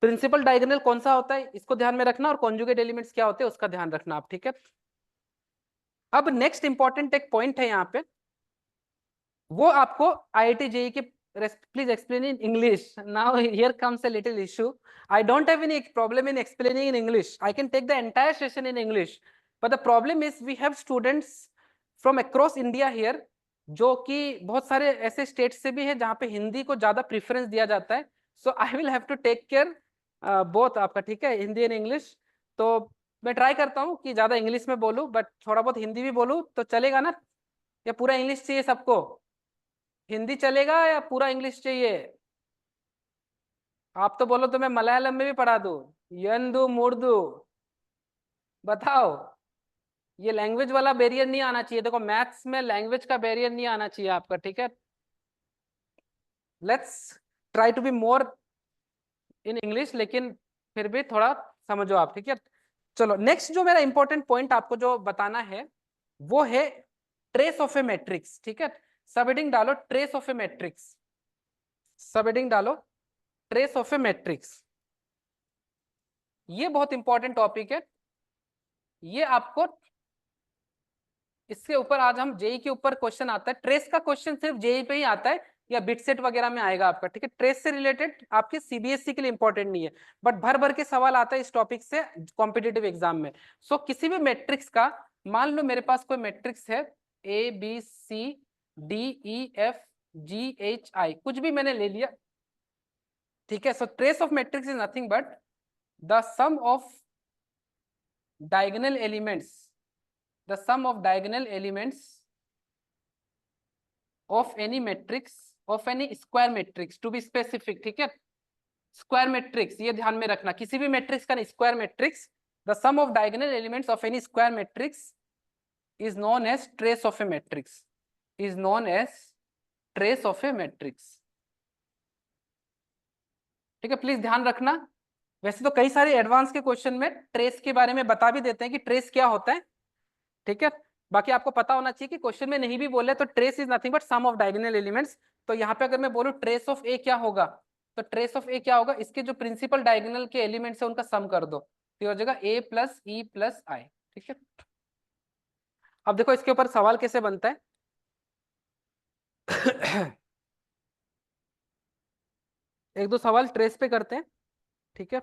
प्रिंसिपल डायगोनल कौन सा होता है इसको ध्यान में रखना, और कॉन्जुगेट एलिमेंट्स क्या होते हैं उसका ध्यान रखना आप, ठीक है। अब नेक्स्ट इंपॉर्टेंट एक पॉइंट है यहाँ पे, वो आपको IIT JEE के, please explain in English. Now here comes a little issue. I don't have any problem in explaining in English. I can take the entire session in English. But the problem is we have students from across India here, जो कि बहुत सारे ऐसे state से भी है जहाँ पे हिंदी को ज्यादा प्रेफरेंस दिया जाता है। So I will have to take care both आपका, ठीक है, हिंदी एंड इंग्लिश। तो मैं ट्राई करता हूँ कि ज्यादा इंग्लिश में बोलूँ, बट थोड़ा बहुत हिंदी भी बोलूँ तो चलेगा ना, या पूरा इंग्लिश चाहिए सबको? हिंदी चलेगा या पूरा इंग्लिश चाहिए? आप तो बोलो तो मैं मलयालम में भी पढ़ा दूं, यंदू मुर्दू, बताओ। ये लैंग्वेज वाला बैरियर नहीं आना चाहिए, देखो मैथ्स में लैंग्वेज का बैरियर नहीं आना चाहिए आपका, ठीक है। Let's try to be more in English, लेकिन फिर भी थोड़ा समझो आप, ठीक है। चलो नेक्स्ट जो मेरा इंपॉर्टेंट पॉइंट आपको जो बताना है वो है ट्रेस ऑफ ए मैट्रिक्स, ठीक है। सबहेडिंग डालो trace of a matrix, subheading डालो ट्रेस ऑफ ए मैट्रिक्स। ये बहुत इंपॉर्टेंट टॉपिक है, ये आपको इसके ऊपर आज हम जेई के ऊपर क्वेश्चन आता है। ट्रेस का क्वेश्चन सिर्फ जेई पे ही आता है या बिट सेट वगैरह में आएगा आपका, ठीक है। ट्रेस से रिलेटेड आपके सीबीएसई के लिए इंपॉर्टेंट नहीं है, बट भर भर के सवाल आता है इस टॉपिक से कॉम्पिटेटिव एग्जाम में। सो किसी भी मैट्रिक्स का, मान लो मेरे पास कोई मैट्रिक्स है ABCDEFGHI, कुछ भी मैंने ले लिया, ठीक है। So trace of matrix is nothing but the sum of diagonal elements, the sum of diagonal elements of any matrix, of any square matrix to be specific, ठीक है। स्क्वायर मैट्रिक्स ये ध्यान में रखना, किसी भी मैट्रिक्स का square matrix, the sum of diagonal elements of any square matrix is known as trace of a matrix, is known as trace of a matrix, ठीक है। प्लीज ध्यान रखना। वैसे तो कई सारे एडवांस के क्वेश्चन में ट्रेस के बारे में बता भी देते हैं कि ट्रेस क्या होता है, ठीक है। बाकी आपको पता होना चाहिए कि क्वेश्चन में नहीं भी बोले तो trace is nothing but sum of diagonal elements. तो यहाँ पे अगर मैं बोलूं ट्रेस ऑफ ए क्या होगा, तो ट्रेस ऑफ ए क्या होगा, इसके जो प्रिंसिपल डायगोनल के एलिमेंट्स है उनका सम कर दो, तो ये हो जाएगा A+E+I, ठीक है। अब देखो इसके ऊपर सवाल कैसे बनता है। एक दो सवाल ट्रेस पे करते हैं, ठीक है।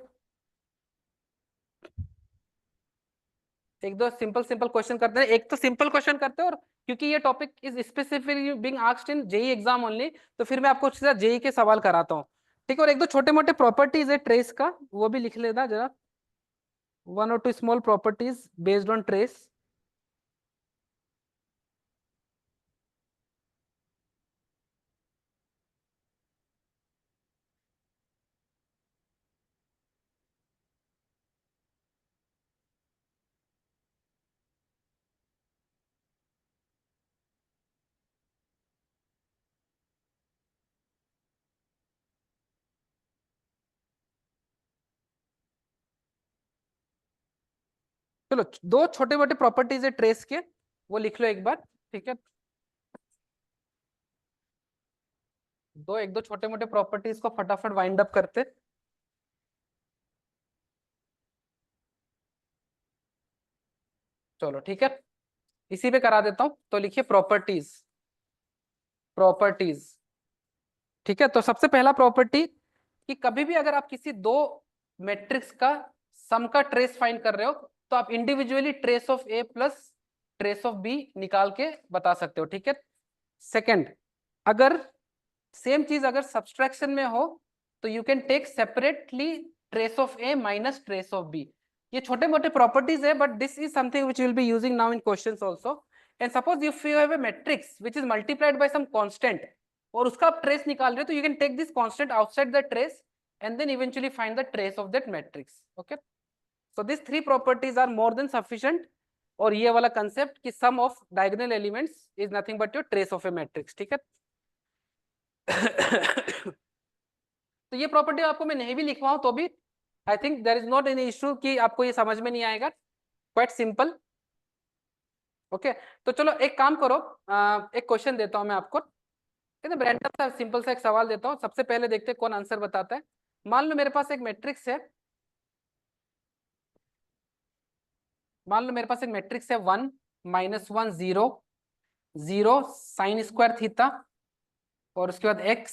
एक दो सिंपल सिंपल क्वेश्चन करते हैं, एक तो सिंपल क्वेश्चन करते हैं, और क्योंकि ये topic is specifically being asked in JEE exam only, तो फिर मैं आपको सीधा जेई के सवाल कराता हूँ, ठीक है। और एक दो छोटे मोटे प्रॉपर्टीज है ट्रेस का, वो भी लिख लेना जरा, वन और two small properties based on trace. चलो दो छोटे मोटे प्रॉपर्टीज है ट्रेस के, वो लिख लो एक बार, ठीक है। एक दो छोटे मोटे प्रॉपर्टीज को फटाफट वाइंड अप करते। चलो ठीक है, इसी पे करा देता हूं, तो लिखिए प्रॉपर्टीज। प्रॉपर्टीज, ठीक है। तो सबसे पहला प्रॉपर्टी कि कभी भी अगर आप किसी दो मैट्रिक्स का सम का ट्रेस फाइंड कर रहे हो, तो आप individually trace of A plus trace of B निकाल के बता सकते हो, ठीक है। सेकंड, अगर सेम चीज अगर सब्सट्रैक्शन में हो, तो you can take separately trace of A minus trace of B. ये छोटे मोटे प्रॉपर्टीज है, but this is something which will be using now in questions also. And suppose if you have a matrix which is multiplied by some constant, और उसका आप trace निकाल रहे हो, तो you can take this constant outside the trace and then eventually find the trace of that matrix, okay. So this three properties are more than sufficient. और ये वाला कंसेप्ट कि sum of diagonal elements is nothing but your trace of a matrix, ठीक है। तो ये property आपको मैं नहीं भी लिखवाऊं तो भी I think there is not any issue कि आपको ये समझ में नहीं आएगा, क्वाइट सिंपल, ओके। तो चलो एक काम करो, एक क्वेश्चन देता हूं मैं आपको, एकदम रैंडम सा सिंपल सा एक सवाल देता हूं, सबसे पहले देखते हैं कौन आंसर बताता है। मान लो मेरे पास एक मैट्रिक्स है, मान लो मेरे पास एक मैट्रिक्स है 1 -1 0 0 साइन स्क्वायर थीटा, और उसके बाद x,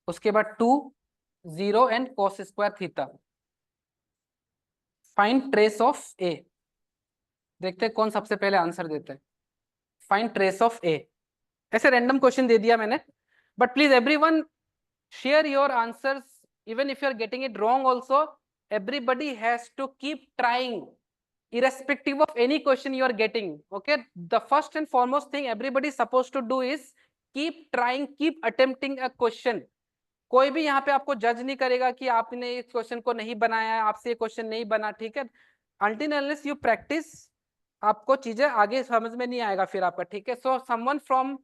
उसके बाद 2 0 and cos square theta. Find trace of A. देखते हैं कौन सबसे पहले आंसर देता है। फाइंड ट्रेस ऑफ ए, ऐसे रैंडम क्वेश्चन दे दिया मैंने, but please everyone share your answers, even if you are getting it wrong also, everybody has to keep trying irrespective of any question you are getting, okay. The first and foremost thing everybody is supposed to do is keep trying, keep attempting a question. कोई भी यहाँ पे आपको जज नहीं करेगा कि आपने इस क्वेश्चन को नहीं बनाया है, आपसे ये क्वेश्चन नहीं बना, ठीक है। until unless you practice, आपको चीजें आगे समझ में नहीं आएगा फिर आपका, ठीक है। सो someone from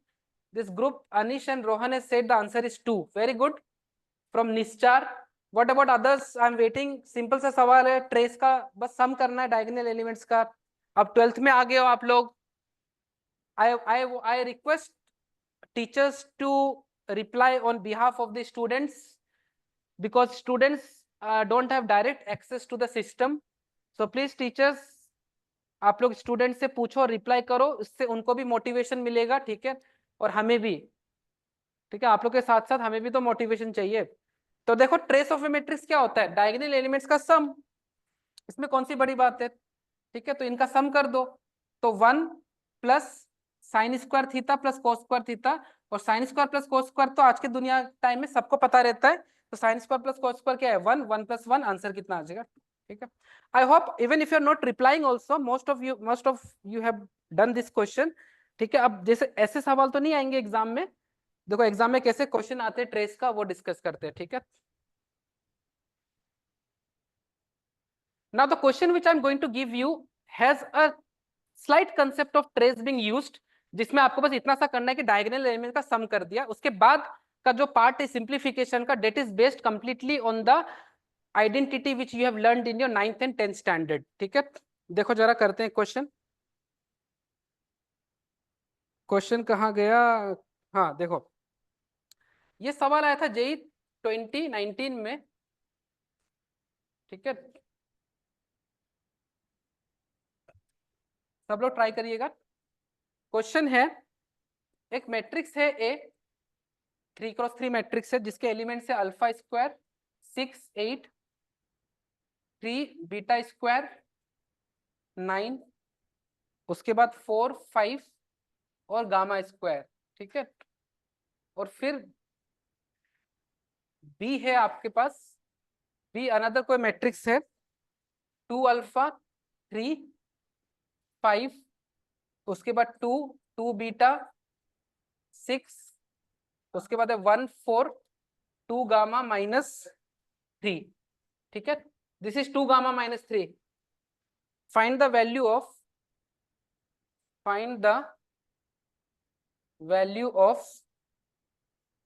this group, Anish and Rohan, has said the answer is 2, very good, from Nischar. What about others? I am waiting. Simple सा सवाल है ट्रेस का, बस सम करना है डायगोनल एलिमेंट्स का। अब 12th में आ गए हो आप लोग। I request teachers to reply on behalf of the students, because students don't have direct access to the system. So please teachers, आप लोग स्टूडेंट से पूछो, रिप्लाई करो, इससे उनको भी मोटिवेशन मिलेगा, ठीक है, और हमें भी, ठीक है। आप लोग के साथ साथ हमें भी तो मोटिवेशन चाहिए। तो देखो ट्रेस ऑफ ए मैट्रिक्स क्या होता है, डायगोनल एलिमेंट्स का सम, इसमें कौन सी बड़ी बात है, ठीक है। तो इनका सम कर दो, तो 1 plus sine square theta plus cos square theta, और sine square plus cos square तो आज के दुनिया टाइम में सबको पता रहता है। तो sign square plus cos square क्या है, 1, 1 + 1, आंसर कितना आ जाएगा, ठीक है। I hope even if you are not replying also, most of you have done this question, ठीक है। अब जैसे ऐसे सवाल तो नहीं आएंगे एग्जाम में, देखो एग्जाम में कैसे क्वेश्चन आते हैं ट्रेस का, वो डिस्कस करते हैं, ठीक है। Now the question which I'm going to give you has a slight concept of trace being used, जिसमें आपको बस इतना सा करना है कि डायगोनल एलिमेंट का सम कर दिया, उसके बाद का जो पार्ट है सिंप्लीफिकेशन का, that is based completely on the identity which you have learned in your 9th and 10th standard, ठीक है। देखो जरा करते हैं क्वेश्चन, क्वेश्चन कहाँ गया, हाँ देखो, ये सवाल आया था जेई 2019 में, ठीक है। सब लोग ट्राई करिएगा। क्वेश्चन है, एक मैट्रिक्स है ए, 3x3 मैट्रिक्स है जिसके एलिमेंट्स है अल्फा स्क्वायर 6 8 3 बीटा स्क्वायर 9, उसके बाद 4 5 और गामा स्क्वायर, ठीक है। और फिर बी है आपके पास, बी अनदर कोई मैट्रिक्स है 2 अल्फा 3 5, उसके बाद 2 2 बीटा 6, उसके बाद है 1 4 2 गामा -3, ठीक है। This is 2 gamma -3। Find the value of value of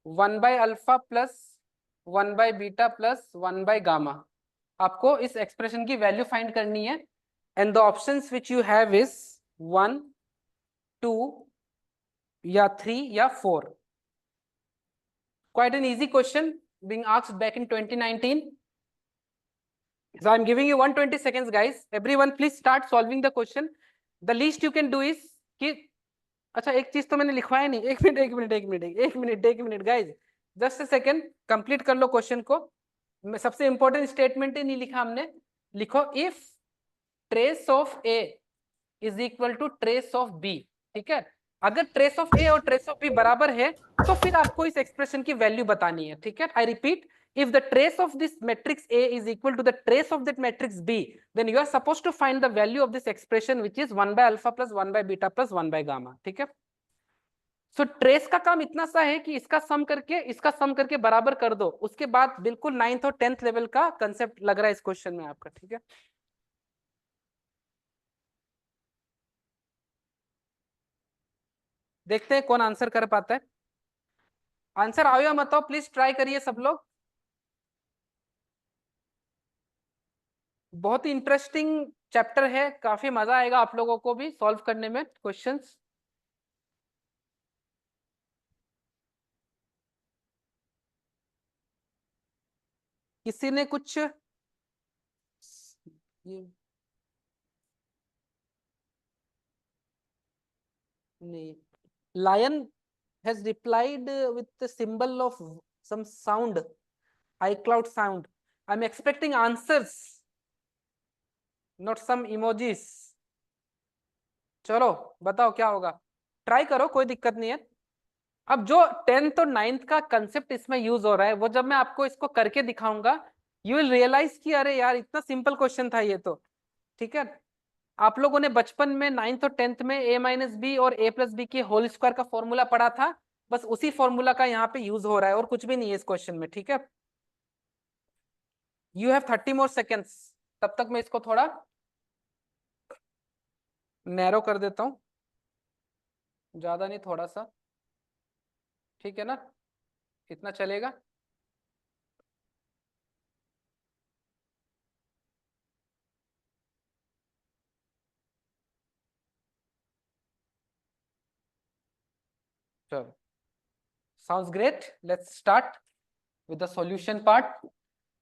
1 by alpha plus 1 by beta plus 1 by gamma. आपको इस एक्सप्रेशन की वैल्यू फाइंड करनी है and the options which you have is 1 2 या 3 या 4। Quite an easy question being asked back in 2019. So I'm giving you 120 seconds, guys. Everyone, please start solving the question. The least you can do is कि अच्छा एक चीज तो मैंने लिखवाया नहीं, एक minute guys, just a second, complete कर लो क्वेश्चन को। सबसे इंपॉर्टेंट स्टेटमेंट ही नहीं लिखा हमने, लिखो if trace of A is equal to trace of B, ठीक है। अगर ट्रेस ऑफ ए और ट्रेस ऑफ बी बराबर है तो फिर आपको इस एक्सप्रेशन की वैल्यू बतानी है, ठीक है। I repeat, if the trace of this matrix A is equal to the trace of that matrix B, then you are supposed to find the value of this expression, which is 1 by alpha plus 1 by beta plus 1 by gamma, ठीक है। So trace का काम इतना सा है कि इसका सम करके बराबर कर दो, उसके बाद बिल्कुल 9th और 10th लेवल का कंसेप्ट लग रहा है इस क्वेश्चन में आपका, ठीक है। देखते हैं कौन आंसर कर पाता है। आंसर आओ या मत आओ, प्लीज ट्राई करिए सब लोग। बहुत ही इंटरेस्टिंग चैप्टर है, काफी मजा आएगा आप लोगों को भी सॉल्व करने में क्वेश्चंस। किसी ने कुछ ये नहीं, lion has replied with the symbol of some sound, iCloud sound. I'm expecting answers, not some emojis. चलो बताओ क्या होगा, ट्राई करो, कोई दिक्कत नहीं है। अब जो 10th और 9th का कंसेप्ट इसमें यूज हो रहा है, वो जब मैं आपको इसको करके दिखाऊंगा, यू विल रियलाइज कि अरे यार इतना सिंपल क्वेश्चन था ये तो, ठीक है। आप लोगों ने बचपन में 9th और 10th में a माइनस बी और a प्लस बी के होल स्क्वायर का फॉर्मूला पढ़ा था, बस उसी फॉर्मूला का यहाँ पे यूज हो रहा है और कुछ भी नहीं है इस क्वेश्चन में, ठीक है। यू हैव 30 मोर सेकेंड्स, तब तक मैं इसको थोड़ा नैरो कर देता हूँ, ज्यादा नहीं थोड़ा सा, ठीक है ना, इतना चलेगा। चलो, sounds great. Let's start with the solution part.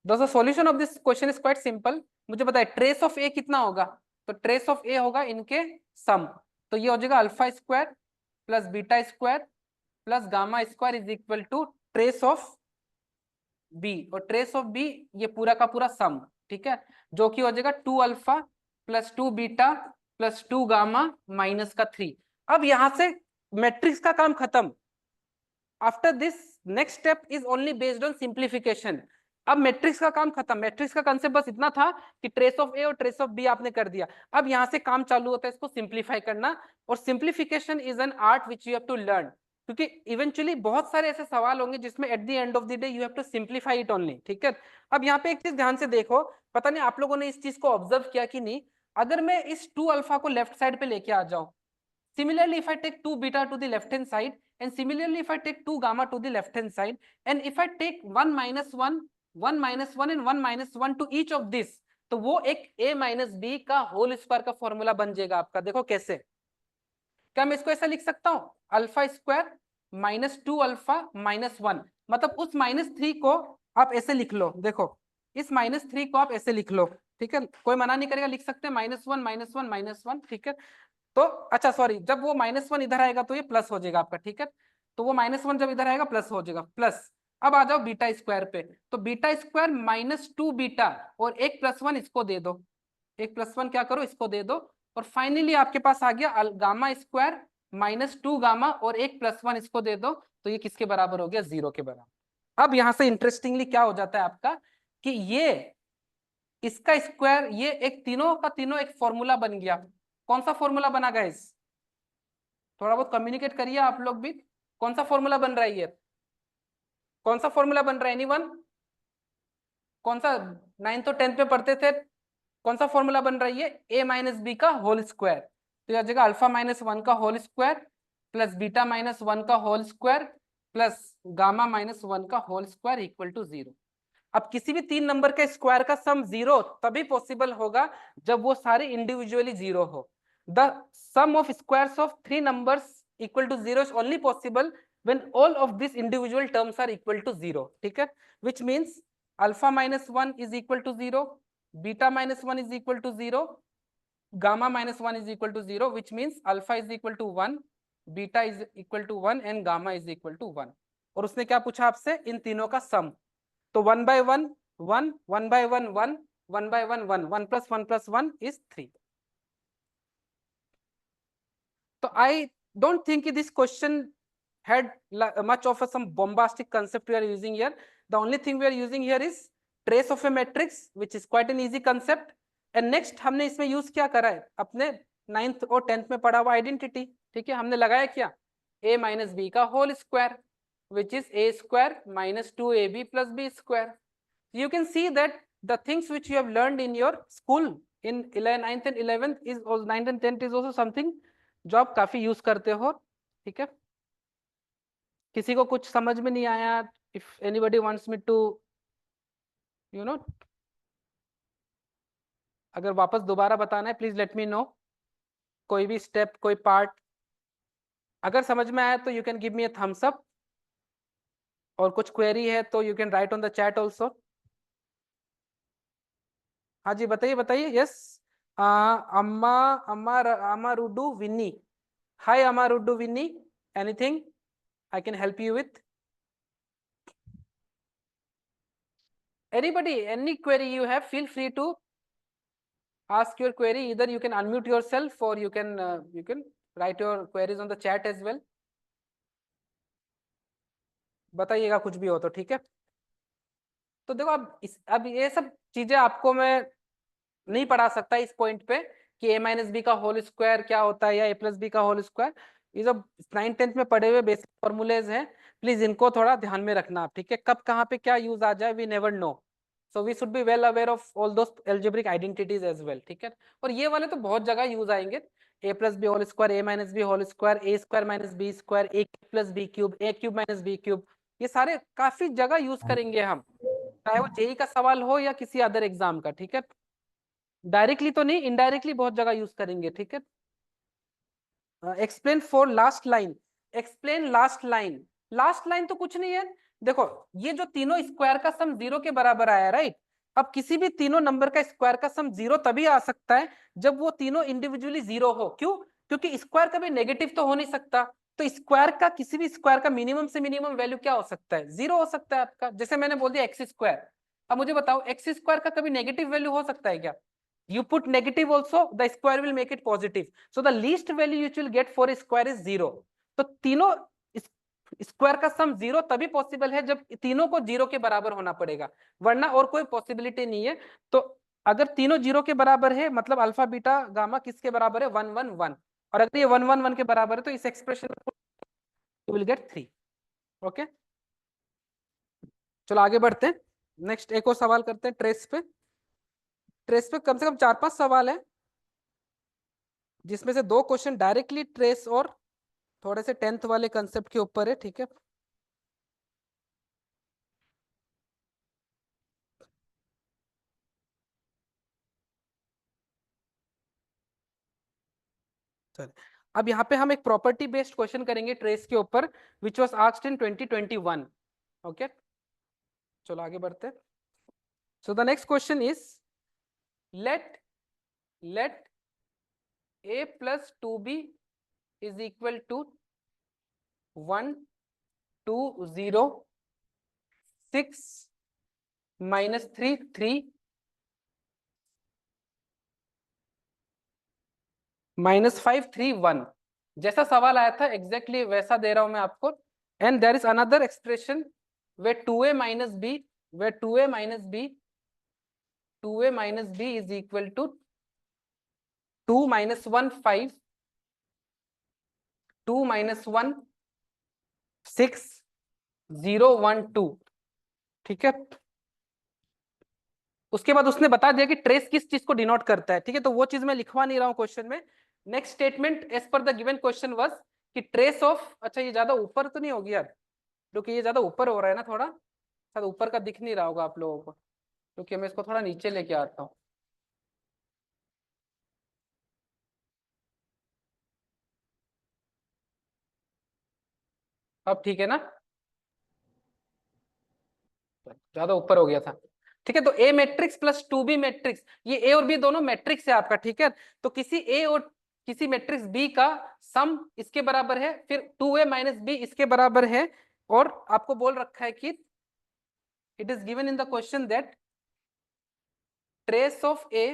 The solution of this question is quite simple. मुझे पता है ट्रेस ऑफ ए कितना होगा, तो ट्रेस ऑफ ए होगा इनके सम, तो ये हो जाएगा alpha square plus beta square plus gamma square is equal to trace of B, और ट्रेस ऑफ बी ये पूरा का पूरा सम, ठीक है, जो कि हो जाएगा 2 alpha plus 2 beta plus 2 gamma minus का 3। अब यहां से मैट्रिक्स का काम खत्म। After this next step is only based on simplification. अब मैट्रिक्स का काम खत्म, मैट्रिक्स का कंसेप्ट बस इतना था कि ट्रेस ऑफ ए और ट्रेस ऑफ बी आपने कर दिया। अब यहां से काम चालू होता है इसको सिंप्लीफाई करना, और simplification is an art which you have to learn, क्योंकि इवेंचुअली बहुत सारे ऐसे सवाल होंगे जिसमें at the end of the day you have to simplify it only, ठीक है। अब यहाँ पे एक चीज ध्यान से देखो, पता नहीं आप लोगों ने इस चीज को ऑब्जर्व किया कि नहीं, अगर मैं इस 2 अल्फा को लेफ्ट साइड पे लेके आ जाऊं, similarly if I take 2 beta to the left hand side, and similarly if I take 2 gamma to the left hand side, and if I take 1 minus 1 1 minus 1 and 1 minus 1 to each of this, तो वो एक a minus b का whole square का formula बन जाएगा आपका। देखो कैसे, क्या मैं इसको ऐसा लिख सकता हूं, alpha square minus 2 alpha minus 1, मतलब उस -3 को आप ऐसे लिख लो, देखो इस -3 को आप ऐसे लिख लो, ठीक है, कोई मना नहीं करेगा, लिख सकते हैं -1 -1 -1, ठीक है। तो अच्छा सॉरी, जब वो -1 इधर आएगा तो ये प्लस हो जाएगा आपका, ठीक है। तो वो -1 जब इधर आएगा प्लस हो जाएगा प्लस। अब आ जाओ बीटा स्क्वायर पे, तो बीटा स्क्वायर -2 बीटा और 1 + 1 इसको दे दो, 1 + 1 क्या करो इसको दे दो, और फाइनली आपके पास आ गया गामा स्क्वायर -2 गामा और 1 + 1 इसको दे दो, तो ये किसके बराबर हो गया? 0 के बराबर। अब यहां से इंटरेस्टिंगली क्या हो जाता है आपका कि ये इसका स्क्वायर, ये एक तीनों का तीनों एक फॉर्मूला बन गया। कौन सा फॉर्मूला बना गाइस? थोड़ा बहुत कम्युनिकेट करिए आप लोग भी। कौन सा फॉर्मूला बन रहा है ये? कौन सा फॉर्मूला बन रहा है? एनीवन? कौन सा? 9th और 10th में पढ़ते थे, कौन सा फॉर्मूला बन रहा है ये? a - b का होल स्क्वायर। तो यह जगह α-1 का होल स्क्वायर प्लस β-1 का होल स्क्वायर प्लस गामा-1 का होल स्क्वायर इक्वल टू 0। अब किसी भी 3 नंबर के स्क्वायर का सम 0 तभी पॉसिबल होगा जब वो सारे इंडिविजुअली 0 हो। The sum of squares of 3 numbers equal to 0 is only possible when all of these individual terms are equal to 0, ठीक है? which means α-1 is equal to 0, β-1 is equal to 0, gamma-1 is equal to 0, which means alpha is equal to 1, beta is equal to 1 and gamma is equal to 1। और उसने क्या पूछा आपसे? इन तीनों का सम। तो 1 by 1 1, 1 by 1 1, 1 by 1 1, 1 plus 1 plus 1 is 3। So I don't think this question had much of some bombastic concept we are using here. The only thing we are using here is trace of a matrix, which is quite an easy concept। And next हमने इसमें use क्या करा है? अपने 9th और 10th में पढ़ा हुआ आइडेंटिटी, ठीक है? हमने लगाया क्या? a - b का whole square, which is a square - 2ab plus b square। You can see that the things which you have learned in your school in 9th and 11th is also 9th and 10th is also something जो आप काफी use करते हो, ठीक है? किसी को कुछ समझ में नहीं आया? If anybody wants me to you know अगर वापस दोबारा बताना है प्लीज लेट मी नो। कोई भी स्टेप, कोई पार्ट अगर समझ में आया तो you can give me a thumbs up, और कुछ क्वेरी है तो you can write on the chat also. हाँ जी बताइए बताइए। यस अम्मा अम्मा अमारुडू विनी। हाय अमारुडू विनी, anything I can help you with? Anybody, any query you have, feel free to ask your query. Either you can unmute yourself or you can write your queries on the chat as well। बताइएगा कुछ भी हो तो, ठीक है? तो देखो अब ये सब चीजें आपको मैं नहीं पढ़ा सकता इस पॉइंट पे कि a - b का होल स्क्वायर क्या होता है या a + b का होल स्क्वायर। ये जो 9th 10th में पढ़े हुए बेसिक फॉर्मूलेज हैं, प्लीज इनको थोड़ा ध्यान में रखना आप, ठीक है? कब कहाँ पे क्या यूज आ जाए we never know, so we should be well aware of all those algebraic identities as well, ठीक है? और ये वाले तो बहुत जगह यूज आएंगे। a + b whole square, a - b whole square, a square - b square, a + b cube, a cube - b cube, ये सारे काफी जगह यूज करेंगे हम, चाहे वो जेई का सवाल हो या किसी अदर एग्जाम का, ठीक है? डायरेक्टली तो नहीं, इनडायरेक्टली बहुत जगह यूज करेंगे, ठीक है? Explain for last line. Explain last line. Last line तो कुछ नहीं है। देखो ये जो तीनों स्क्वायर का सम 0 के बराबर आया, राइट? अब किसी भी तीनों नंबर का स्क्वायर का सम 0 तभी आ सकता है जब वो तीनों इंडिविजुअली 0 हो। क्यों? क्योंकि स्क्वायर कभी नेगेटिव तो हो नहीं सकता। तो स्क्वायर का, किसी भी स्क्वायर का मिनिमम से मिनिमम वैल्यू क्या हो सकता है? 0 हो सकता है आपका। जैसे मैंने बोल दिया एक्स स्क्वायर, अब मुझे बताओ एक्स स्क्वायर का कभी नेगेटिव वैल्यू हो सकता है क्या? You put negative also, the square will make it positive. So the least value which will get for a square is 0. तो तीनों स्क्वायर का सम 0 तभी पॉसिबल है जब तीनों को 0 के बराबर होना पड़ेगा, वरना और कोई पॉसिबिलिटी नहीं है। तो अगर तीनों 0 के बराबर है मतलब अल्फा बीटा गामा किसके बराबर है? 1 1 1। और अगर ये 1 1 1 के बराबर है तो इस expression you will get 3। Okay चलो आगे बढ़ते हैं। नेक्स्ट एक और सवाल करते हैं ट्रेस पे। ट्रेस पे कम से कम 4-5 सवाल है, जिसमें से 2 क्वेश्चन डायरेक्टली ट्रेस और थोड़े से 10th वाले कंसेप्ट के ऊपर है, ठीक है? चल अब यहाँ पे हम एक प्रॉपर्टी बेस्ड क्वेश्चन करेंगे ट्रेस के ऊपर, which was asked in 2021। Okay चलो आगे बढ़ते हैं। So the next question is let a + 2b is equal to 1 2 0 6 -3 3 -5 3 1, जैसा सवाल आया था एग्जैक्टली वैसा दे रहा हूं मैं आपको। And there is another expression way 2a minus b, way 2a minus b, 2a minus b is equal to 2 minus 1 5, 2 minus 1 6 0 1 2। ठीक है, उसके बाद उसने बता दिया कि ट्रेस किस चीज को डिनोट करता है। ठीक है, तो वो चीज मैं लिखवा नहीं रहा हूं क्वेश्चन में। Next statement as per the given question was कि ट्रेस ऑफ, अच्छा ये ज्यादा ऊपर तो नहीं होगी यार, क्योंकि ये ज्यादा ऊपर हो रहा है ना थोड़ा, शायद ऊपर का दिख नहीं रहा होगा आप लोगों को, क्योंकि मैं इसको थोड़ा नीचे लेके आता हूँ। अब ठीक है ना, ज्यादा ऊपर हो गया था। ठीक है, तो ए मैट्रिक्स प्लस 2b मैट्रिक्स, ये ए और बी दोनों मैट्रिक्स है आपका। ठीक है, तो किसी ए और किसी मैट्रिक्स बी का सम इसके बराबर है, फिर 2a माइनस बी इसके बराबर है, और आपको बोल रखा है कि it is given in the question that trace of A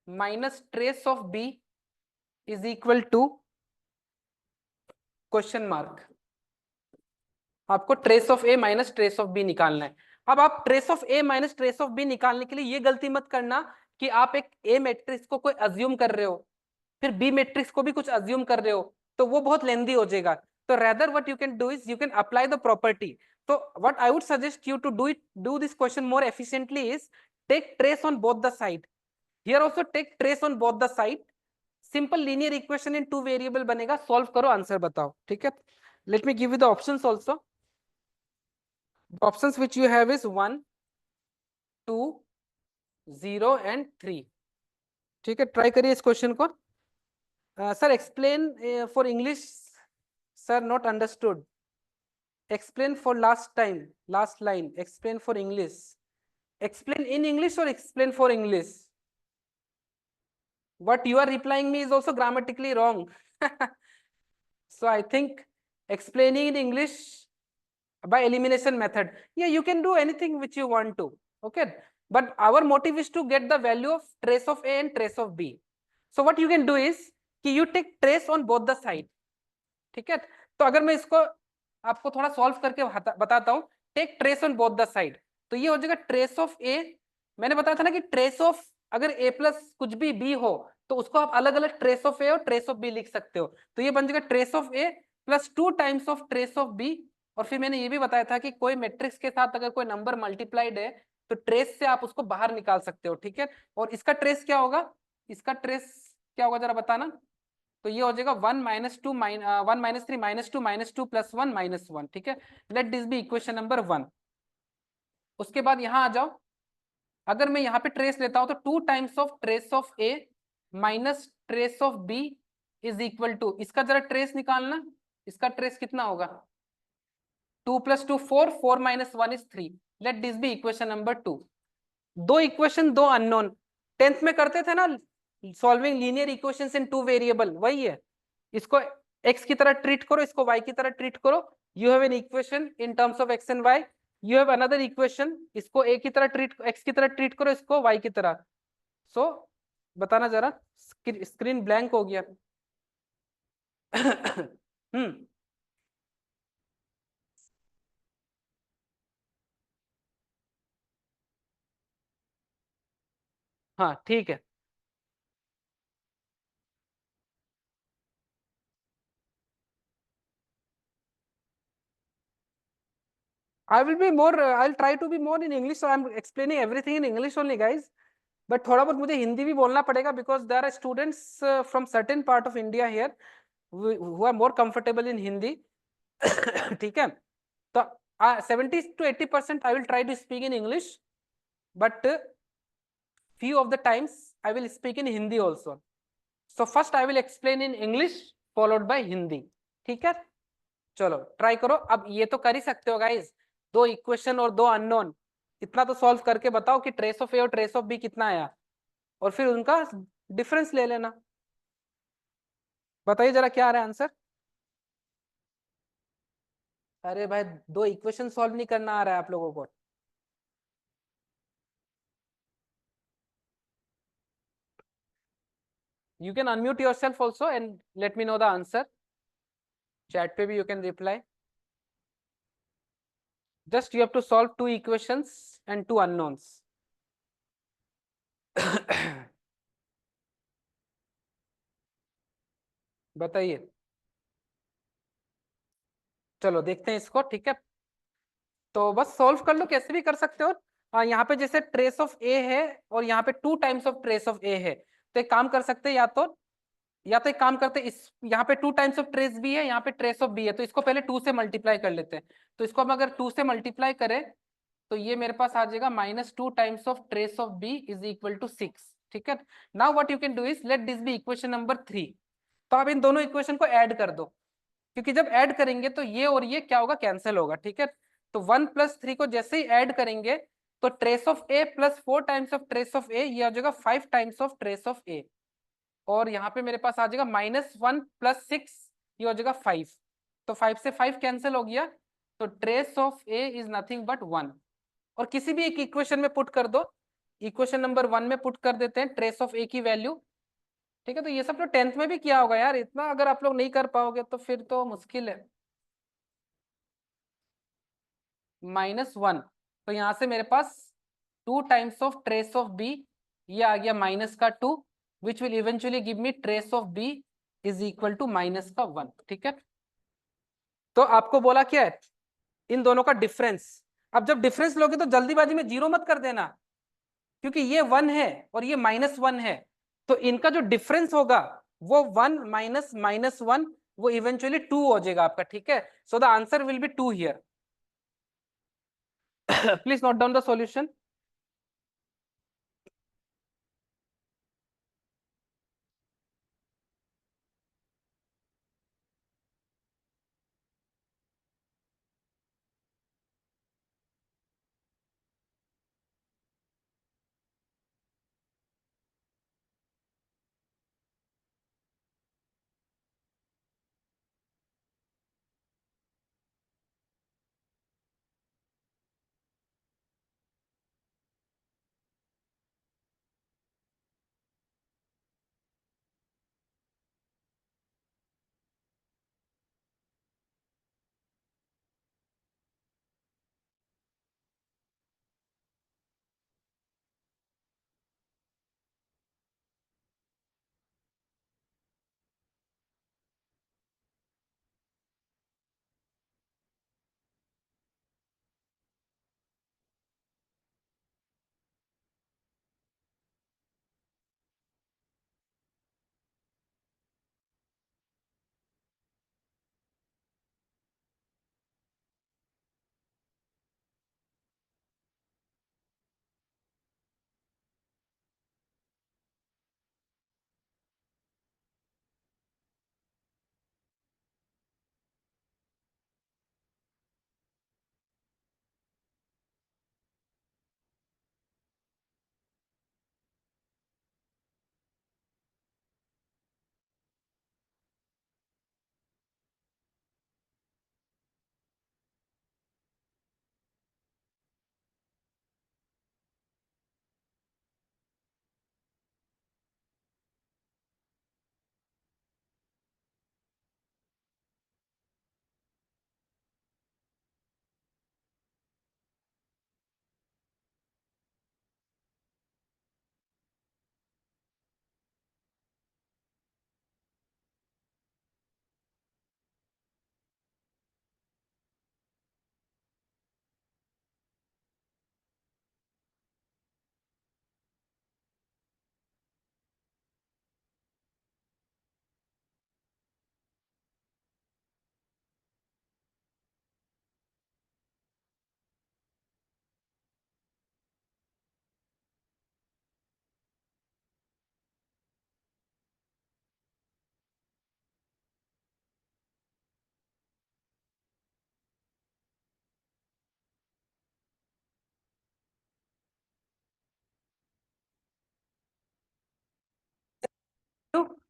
minus trace of B is equal to question mark. आपको trace of A minus trace of B निकालना है। अब आप trace of A minus trace of B निकालने के लिए ये गलती मत करना कि आप एक ए मैट्रिक्स को कोई अज्यूम कर रहे हो, फिर बी मैट्रिक्स को भी कुछ अज्यूम कर रहे हो, तो वो बहुत लेंदी हो जाएगा। तो rather what you can do is you can apply the property. तो what I would suggest you to do this question more efficiently is take trace on both the side. Here also take trace on both the side. Simple linear equation in two variable बनेगा, solve करो, answer बताओ। ठीक है, let me give you the options also. Options which you have is 1 2 0 and 3। ठीक है, try करिए इस question को। Sir explain for English, sir not understood, explain for last time, last line, explain for English, explain in English और explain for English. what you are replying me is also grammatically wrong। So I think explaining in English by elimination method, yeah, you can do anything which you want to, okay, but our motive is to get the value of trace of a and trace of b। So what you can do is कि you take trace on both the side। ठीक है, तो अगर मैं इसको आपको थोड़ा solve करके बताता हूँ, take trace on both the side, तो ये हो जाएगा ट्रेस ऑफ ए। मैंने बताया था ना कि ट्रेस ऑफ अगर ए प्लस कुछ भी बी हो तो उसको आप अलग अलग ट्रेस ऑफ ए और ट्रेस ऑफ बी लिख सकते हो, तो ये बन जाएगा trace of A plus 2 times of trace of B. और फिर मैंने ये भी बताया था कि कोई मैट्रिक्स के साथ अगर कोई नंबर मल्टीप्लाइड है तो ट्रेस से आप उसको बाहर निकाल सकते हो। ठीक है, और इसका ट्रेस क्या होगा, इसका ट्रेस क्या होगा जरा बताना। तो ये हो जाएगा 1 -2 1 -3 -2 -2 + 1 -1। ठीक है, let this be equation number 1। उसके बाद यहां आ जाओ, अगर मैं यहाँ पे ट्रेस लेता हूं तो 2 times of trace of A minus trace of B is equal to, इसका जरा ट्रेस निकालना, इसका ट्रेस कितना होगा, 2 + 2 4, 4 - 1 is 3। Let this be equation number 2। दो इक्वेशन दो अननोन, 10th में करते थे ना सॉल्विंग लीनियर इक्वेशंस इन टू वेरिएबल, वही है। इसको x की तरह ट्रीट करो, इसको y की तरह ट्रीट करो, you have an equation in terms of x and y। You have another equation, इसको a की तरह ट्रीट, x की तरह ट्रीट करो, इसको y की तरह। सो बताना जरा, स्क्रीन ब्लैंक हो गया। हाँ ठीक है, I will be more, I'll try to be more in English, so I'm explaining everything in English only guys। But थोड़ा बहुत मुझे हिंदी भी बोलना पड़ेगा because there are students from certain part of India here who are more comfortable in Hindi. ठीक है, तो 70 to 80% I will try to speak in English, but few of the times I will speak in Hindi also। So first I will explain in English followed by Hindi। ठीक है, चलो try करो। अब ये तो कर ही सकते हो गाइज, दो इक्वेशन और दो अननोन, इतना तो सॉल्व करके बताओ कि ट्रेस ऑफ ए और ट्रेस ऑफ बी कितना आया, और फिर उनका डिफरेंस ले लेना। बताइए जरा क्या आ रहा है आंसर। अरे भाई, दो इक्वेशन सॉल्व नहीं करना आ रहा है आप लोगों को? You can unmute yourself also and let me know the answer. Chat पे भी you can reply. Just you have to solve two equations and two unknowns. बताइए। चलो देखते हैं इसको, ठीक है। तो बस सॉल्व कर लो, कैसे भी कर सकते हो। यहाँ पे जैसे ट्रेस ऑफ ए है और यहाँ पे 2 टाइम्स ऑफ ट्रेस ऑफ ए है, तो एक काम कर सकते हैं, या तो एक काम करते हैं, इस यहाँ पे 2 टाइम्स ऑफ ट्रेस बी है, यहाँ पे ट्रेस ऑफ बी है, तो इसको पहले 2 से मल्टीप्लाई कर लेते हैं। तो इसको हम अगर 2 से मल्टीप्लाई करें तो ये मेरे पास आ जाएगा -2 times of B is equal to 6, ठीक है। Now what you can do is let this be equation number 3। तो आप इन दोनों इक्वेशन को ऐड कर दो, क्योंकि जब ऐड करेंगे तो ये और ये क्या होगा, कैंसिल होगा, ठीक है। तो 1 + 3 को जैसे ही ऐड करेंगे तो trace of A plus 4 times of trace of A, ये आ जाएगा 5 times of trace of A. और यहाँ पे मेरे पास आ जाएगा -1 + 6, ये हो जाएगा 5। तो 5 से 5 कैंसिल हो गया, तो trace of A is nothing but 1। और किसी भी एक इक्वेशन में पुट कर दो, इक्वेशन नंबर 1 में पुट कर देते हैं ट्रेस ऑफ ए की वैल्यू, ठीक है। तो ये सब तो 10th में भी किया होगा यार, इतना अगर आप लोग नहीं कर पाओगे तो फिर तो मुश्किल है। -1, तो यहाँ से मेरे पास 2 times of trace of B, ये आ गया -2, which will eventually give me trace of B is equal to -1, ठीक है। तो आपको बोला क्या है, इन दोनों का डिफरेंस। अब जब डिफरेंस लोगे तो जल्दीबाजी में जीरो मत कर देना, क्योंकि ये 1 है और ये -1 है, तो इनका जो डिफरेंस होगा वो 1 माइनस -1, वो इवेंचुअली 2 हो जाएगा आपका, ठीक है। So the answer will be 2 here. Please note down the solution.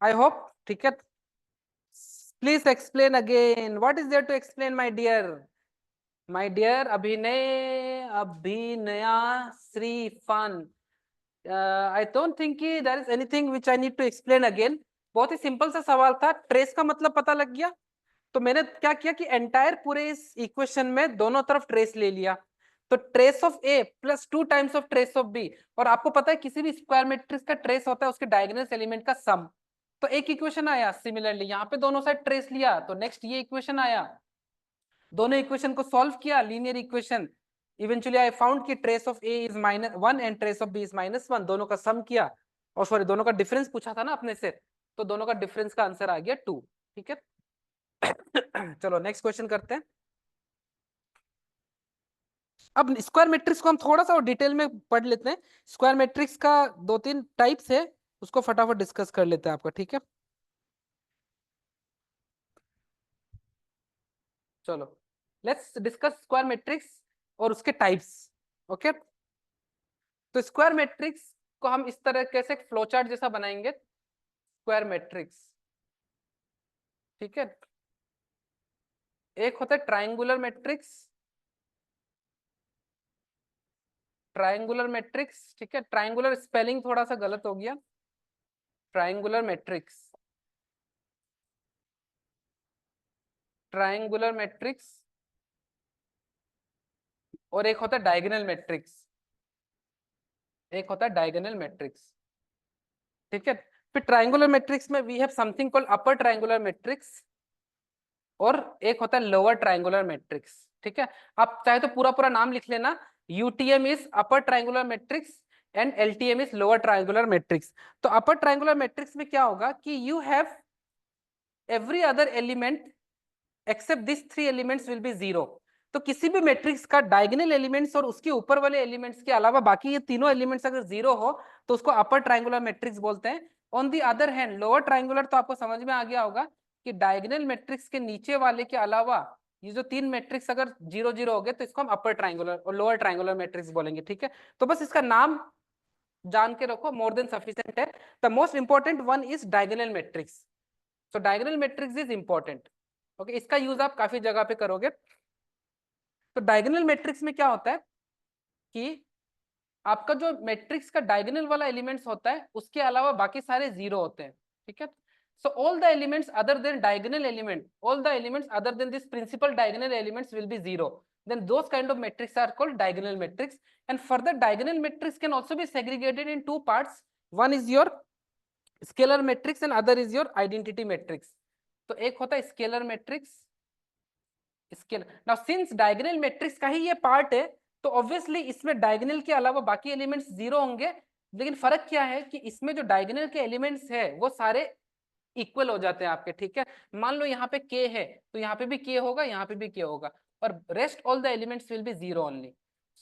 I hope, ठीक है। Please explain again, what is there to explain my dear? My dear Abhinay, Abhinaya श्रीफान, आई डोंट थिंक कि there is anything which I need to explain again. बहुत ही simple सा सवाल था, trace का मतलब पता लग गया। तो मैंने क्या किया कि एंटायर पूरे इस इक्वेशन में दोनों तरफ ट्रेस ले लिया। तो trace of A plus 2 times of trace of B, और आपको पता है किसी भी स्क्वायर मैट्रिक्स का ट्रेस होता है उसके डायगोनल एलिमेंट का सम। तो एक इक्वेशन आया, सिमिलरली यहाँ पे दोनों साइड ट्रेस लिया, तो नेक्स्ट ये इक्वेशन आया, दोनों इक्वेशन को सॉल्व किया, linear equation. Eventually I found कि trace of A is -1 and trace of B is -1, दोनों का सम किया, और सॉरी दोनों का डिफरेंस पूछा था ना अपने से, तो दोनों का डिफरेंस का आंसर आ गया 2। ठीक है। चलो नेक्स्ट क्वेश्चन करते हैं। अब स्क्वायर मैट्रिक्स को हम थोड़ा सा और डिटेल में पढ़ लेते हैं। स्क्वायर मैट्रिक्स का 2-3 टाइप्स है, उसको फटाफट डिस्कस कर लेते हैं आपका, ठीक है। चलो लेट्स डिस्कस स्क्वायर मैट्रिक्स और उसके टाइप्स। ओके, तो स्क्वायर मैट्रिक्स को हम इस तरह कैसे फ्लो चार्ट जैसा बनाएंगे, स्क्वायर मैट्रिक्स, ठीक है। एक होता है ट्रायंगुलर मैट्रिक्स, ट्रायंगुलर मैट्रिक्स, ठीक है। ट्रायंगुलर स्पेलिंग थोड़ा सा गलत हो गया, ट्रायंगुलर मैट्रिक्स, ट्रायंगुलर मैट्रिक्स। और एक होता है डायगोनल मैट्रिक्स, एक होता है डायगोनल मैट्रिक्स, ठीक है। फिर ट्रायंगुलर मैट्रिक्स में we have something called upper triangular matrix, और एक होता है लोअर ट्रायंगुलर मैट्रिक्स, ठीक है। आप चाहे तो पूरा पूरा नाम लिख लेना, UTM is upper triangular matrix and LTM is lower triangular matrix. तो अपर ट्रायंगुलर मैट्रिक्स में क्या होगा कि you have every other element except this 3 elements will be 0। तो किसी भी मैट्रिक्स का डायगोनल एलिमेंट्स और उसके ऊपर वाले एलिमेंट्स के अलावा बाकी ये तीनों एलिमेंट्स अगर 0 हो तो उसको अपर ट्रायंगुलर मैट्रिक्स बोलते हैं। On the other hand lower triangular, तो आपको समझ में आ गया होगा कि डायगोनल मैट्रिक्स के नीचे वाले के अलावा ये जो 3 मैट्रिक्स अगर 0-0 हो गए तो इसको हम अपर ट्रायंगुलर और लोअर ट्रायंगुलर मैट्रिक्स बोलेंगे, ठीक है। तो बस इसका नाम जान के रखो, मोर देन सफिशिएंट है। The most important one is diagonal matrix, so diagonal matrix is important. Okay, इसका यूज आप काफी जगह पे करोगे। तो डायगोनल मैट्रिक्स में क्या होता है कि आपका जो मैट्रिक्स का डायगोनल वाला एलिमेंट्स होता है उसके अलावा बाकी सारे 0 होते हैं, ठीक है। So all the elements other than diagonal element, all the elements other than this principle diagonal elements will be 0, then those kind of matrix are called diagonal matrix. And further diagonal matrix can also be segregated in 2 parts, one is your scalar matrix and other is your identity matrix. तो एक होता है scalar matrix, scalar. Now since diagonal matrix का ही ये part है तो obviously इसमें diagonal के अलावा बाकी एलिमेंट्स 0 होंगे, लेकिन फर्क क्या है कि इसमें जो डायगोनल के एलिमेंट्स है वो सारे इक्वल हो जाते हैं आपके, ठीक है। मान लो यहाँ पे k है तो यहाँ पे भी k होगा, यहाँ पे भी k होगा, और rest all the elements will be 0 only.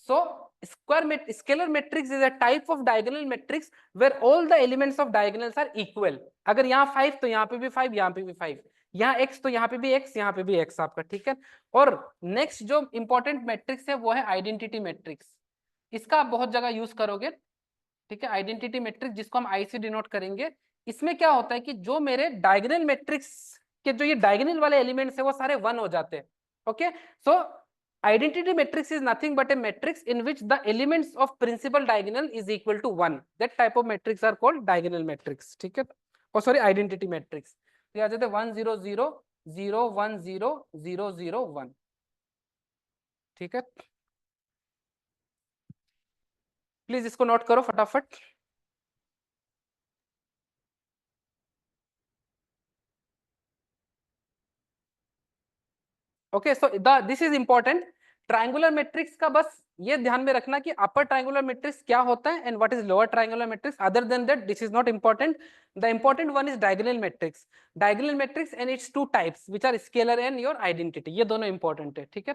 So scalar matrix is a type of diagonal matrix where all the elements of diagonals are equal. अगर यहाँ 5 तो यहाँ पे भी 5, यहाँ पे भी 5, यहाँ x तो यहाँ पे भी x, यहाँ पे भी x आपका, ठीक है। और नेक्स्ट जो इंपॉर्टेंट मैट्रिक्स है वो है आइडेंटिटी मैट्रिक्स, इसका आप बहुत जगह यूज करोगे, ठीक है। आइडेंटिटी मैट्रिक्स जिसको हम आई से डिनोट करेंगे, इसमें क्या होता है कि जो मेरे डायगोनल मैट्रिक्स के जो ये डायगोनल वाले एलिमेंट्स है वो सारे 1 हो जाते हैं। Okay, so identity matrix is nothing but a matrix in which the elements of principal diagonal is equal to 1. That type of matrix are called diagonal matrix, ठीक है। और सॉरी आइडेंटिटी मैट्रिक्स, तो आ जाते 1 0 0 0 1 0 0 0 1, ठीक है। प्लीज इसको note करो फटाफट। Okay, so this is important. Triangular matrix का बस ये ध्यान में रखना कि अपर ट्रायंगुलर मैट्रिक्स क्या होता है and what is lower triangular matrix, other then that this is not important. The important one is diagonal matrix, diagonal matrix and its 2 types which are scalar and your identity, ये दोनों important है, ठीक है।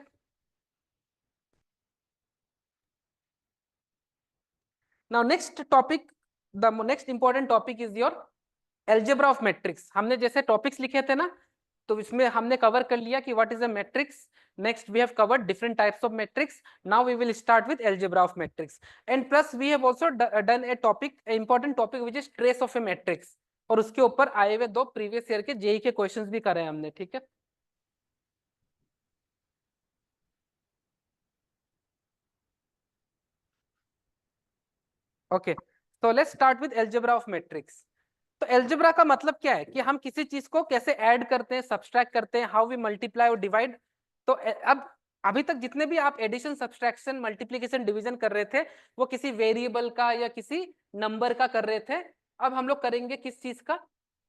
Now next topic, the next important topic is your algebra of matrix. हमने जैसे topics लिखे थे ना, तो इसमें हमने कवर कर लिया कि what is a matrix. Next we have covered different types of matrix, now we will start with algebra of matrix. And plus we have also done a topic, important topic which is trace of a matrix, और उसके ऊपर आए हुए 2 previous year के JEE के questions भी करे हमने, ठीक है। ओके, तो let's start with algebra of matrix. तो अलजेब्रा का मतलब क्या है कि हम किसी चीज को कैसे ऐड करते हैं, सब्सट्रैक्ट करते हैं, हाउ वी मल्टीप्लाई और डिवाइड। तो अब अभी तक जितने भी आप एडिशन, सब्सट्रैक्शन, मल्टीप्लिकेशन, डिवीजन कर रहे थे वो किसी वेरिएबल का या किसी नंबर का कर रहे थे। अब हम लोग करेंगे किस चीज का?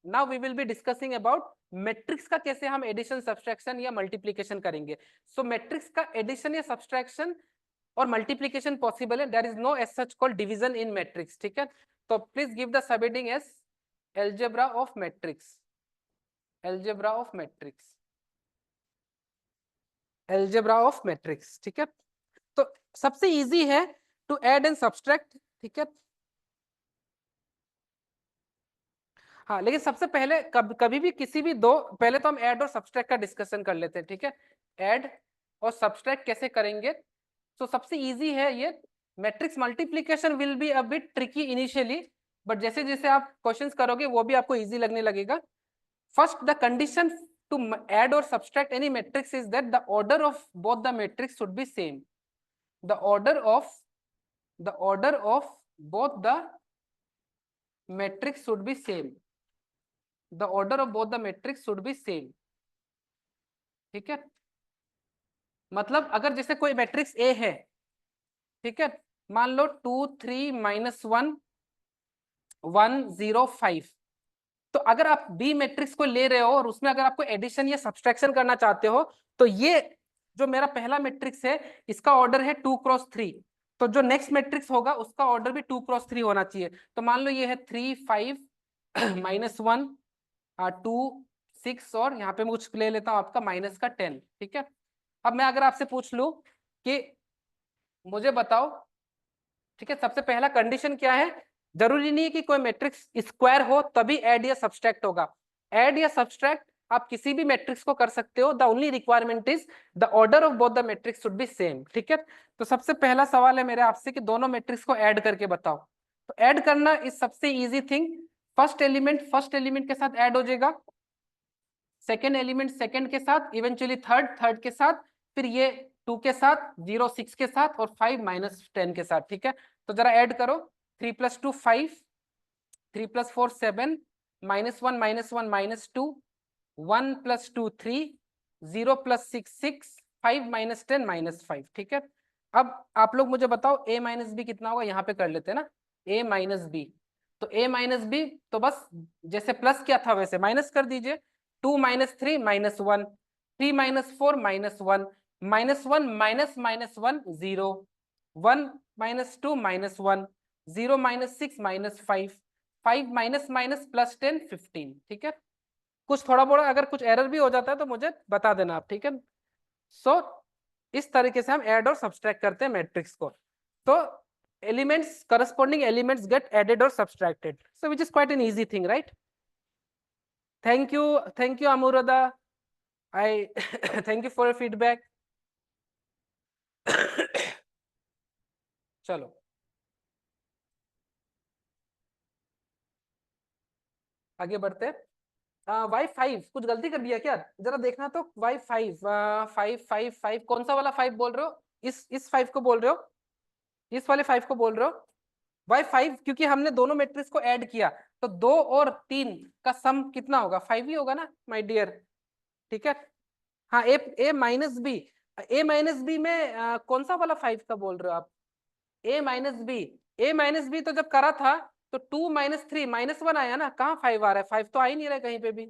Now we will be discussing about matrix का, कैसे हम एडिशन, सब्सट्रैक्शन या मल्टीप्लिकेशन करेंगे। सो मैट्रिक्स का एडिशन या सब्सट्रैक्शन और मल्टीप्लिकेशन पॉसिबल है, there is no as such called division in matrix, ठीक है। तो please give the sub heading as algebra of matrix, algebra of matrix, algebra of matrix, ठीक है। तो सबसे इजी है टू ऐड एंड सब्सट्रैक्ट, ठीक है। हाँ, लेकिन सबसे पहले कभी भी किसी भी दो, पहले तो हम ऐड और सब्सट्रैक्ट का डिस्कशन कर लेते हैं, ठीक है। ऐड और सब्सट्रैक्ट कैसे करेंगे? तो सबसे इजी है ये। Matrix multiplication will be a bit tricky initially, but जैसे जैसे आप क्वेश्चंस करोगे वो भी आपको इजी लगने लगेगा। First, the condition to add or subtract any matrix is that the order of both the matrix should be same. The order of both the matrix should be same. The order of both the matrix should be same. ठीक है। मतलब अगर जैसे कोई matrix A है, ठीक है, मान लो 2 3 -1 1 0 5। तो अगर आप बी मैट्रिक्स को ले रहे हो और उसमें अगर आपको एडिशन या सब्सट्रैक्शन करना चाहते हो, तो ये जो मेरा पहला मैट्रिक्स है इसका ऑर्डर है 2x3। तो जो नेक्स्ट मैट्रिक्स होगा उसका ऑर्डर भी 2x3 होना चाहिए। तो मान लो ये है 3 5 -1 2 6 और यहाँ पे मैं कुछ ले लेता हूँ आपका माइनस का 10, ठीक है। अब मैं अगर आपसे पूछ लूं कि मुझे बताओ, ठीक है, सबसे पहला कंडीशन क्या है? जरूरी नहीं है कि कोई मैट्रिक्स स्क्वायर हो तभी ऐड या सब्सट्रैक्ट होगा। ऐड या सब्सट्रैक्ट आप किसी भी मैट्रिक्स को कर सकते हो। The only requirement is the order of both the matrix should be same, ठीक है। तो सबसे पहला सवाल है मेरे आपसे कि दोनों मैट्रिक्स को ऐड करके बताओ। तो ऐड करना इज सबसे इजी थिंग। फर्स्ट एलिमेंट के साथ ऐड हो जाएगा, सेकेंड एलिमेंट सेकेंड के साथ, इवेंचुअली थर्ड के साथ, फिर ये 2 के साथ, 0 6 के साथ और 5 -10 के साथ, ठीक है। तो जरा ऐड करो। 3 + 2 5, 3 + 4 7, -1 -1 -2, 1 + 2 3, 0 + 6 6, 5 -10 -5, ठीक है। अब आप लोग मुझे बताओ a - b कितना होगा? यहाँ पे कर लेते हैं ना, a - b। तो a - b तो बस जैसे प्लस क्या था वैसे माइनस कर दीजिए। 2 - 3 -1, 3 - 4 -1, -1 -1 0, 1 -2 -1, 0 -6 -5, 5 +10 15, ठीक है। कुछ थोड़ा बहुत अगर कुछ एरर भी हो जाता है तो मुझे बता देना आप, ठीक है। सो इस तरीके से हम ऐड और सब्सट्रैक्ट करते हैं मैट्रिक्स को। तो elements, corresponding elements get added और subtracted, so which is quite an easy thing, right? Thank you अमूरदा, I thank you for your feedback. चलो आगे बढ़ते हैं। y5 कुछ गलती कर दिया क्या? जरा देखना तो। y5 5 5 5 कौन सा वाला 5 बोल रहे हो? इस 5 को बोल रहे हो? इस वाले 5 को बोल रहे हो? y5 क्योंकि हमने दोनों मैट्रिक्स को ऐड किया, तो 2 और 3 का सम कितना होगा? 5 ही होगा ना माय डियर, ठीक है। हाँ, ए माइनस बी में कौन सा वाला 5 का बोल रहे हो आप? ए माइनस बी तो जब करा था तो 2 -3 -1 आया ना, कहाँ 5 आ रहा है? 5 तो आ ही नहीं रहा है कहीं पे भी।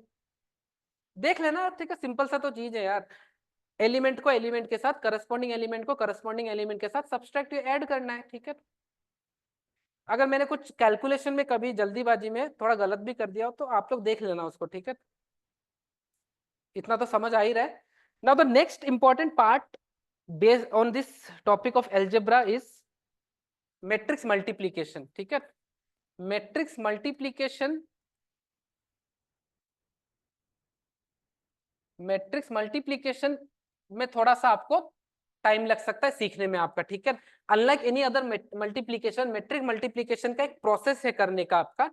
देख लेना, ठीक है, सिंपल सा तो चीज है यार। एलिमेंट को एलिमेंट के साथ, करस्पॉन्डिंग एलिमेंट को करस्पॉन्डिंग एलिमेंट के साथ सब्सट्रैक्ट ऐड करना है, ठीक है। अगर मैंने कुछ कैलकुलेशन में कभी जल्दीबाजी में थोड़ा गलत भी कर दिया हो तो आप लोग देख लेना उसको, ठीक है। इतना तो समझ आ ही रहा है। Now the next important part based on this topic of algebra is matrix multiplication, ठीक है। मैट्रिक्स मल्टीप्लिकेशन, मैट्रिक्स मल्टीप्लिकेशन में थोड़ा सा आपको टाइम लग सकता है सीखने में आपका, ठीक है। Unlike any other multiplication, matrix multiplication का एक प्रोसेस है करने का आपका।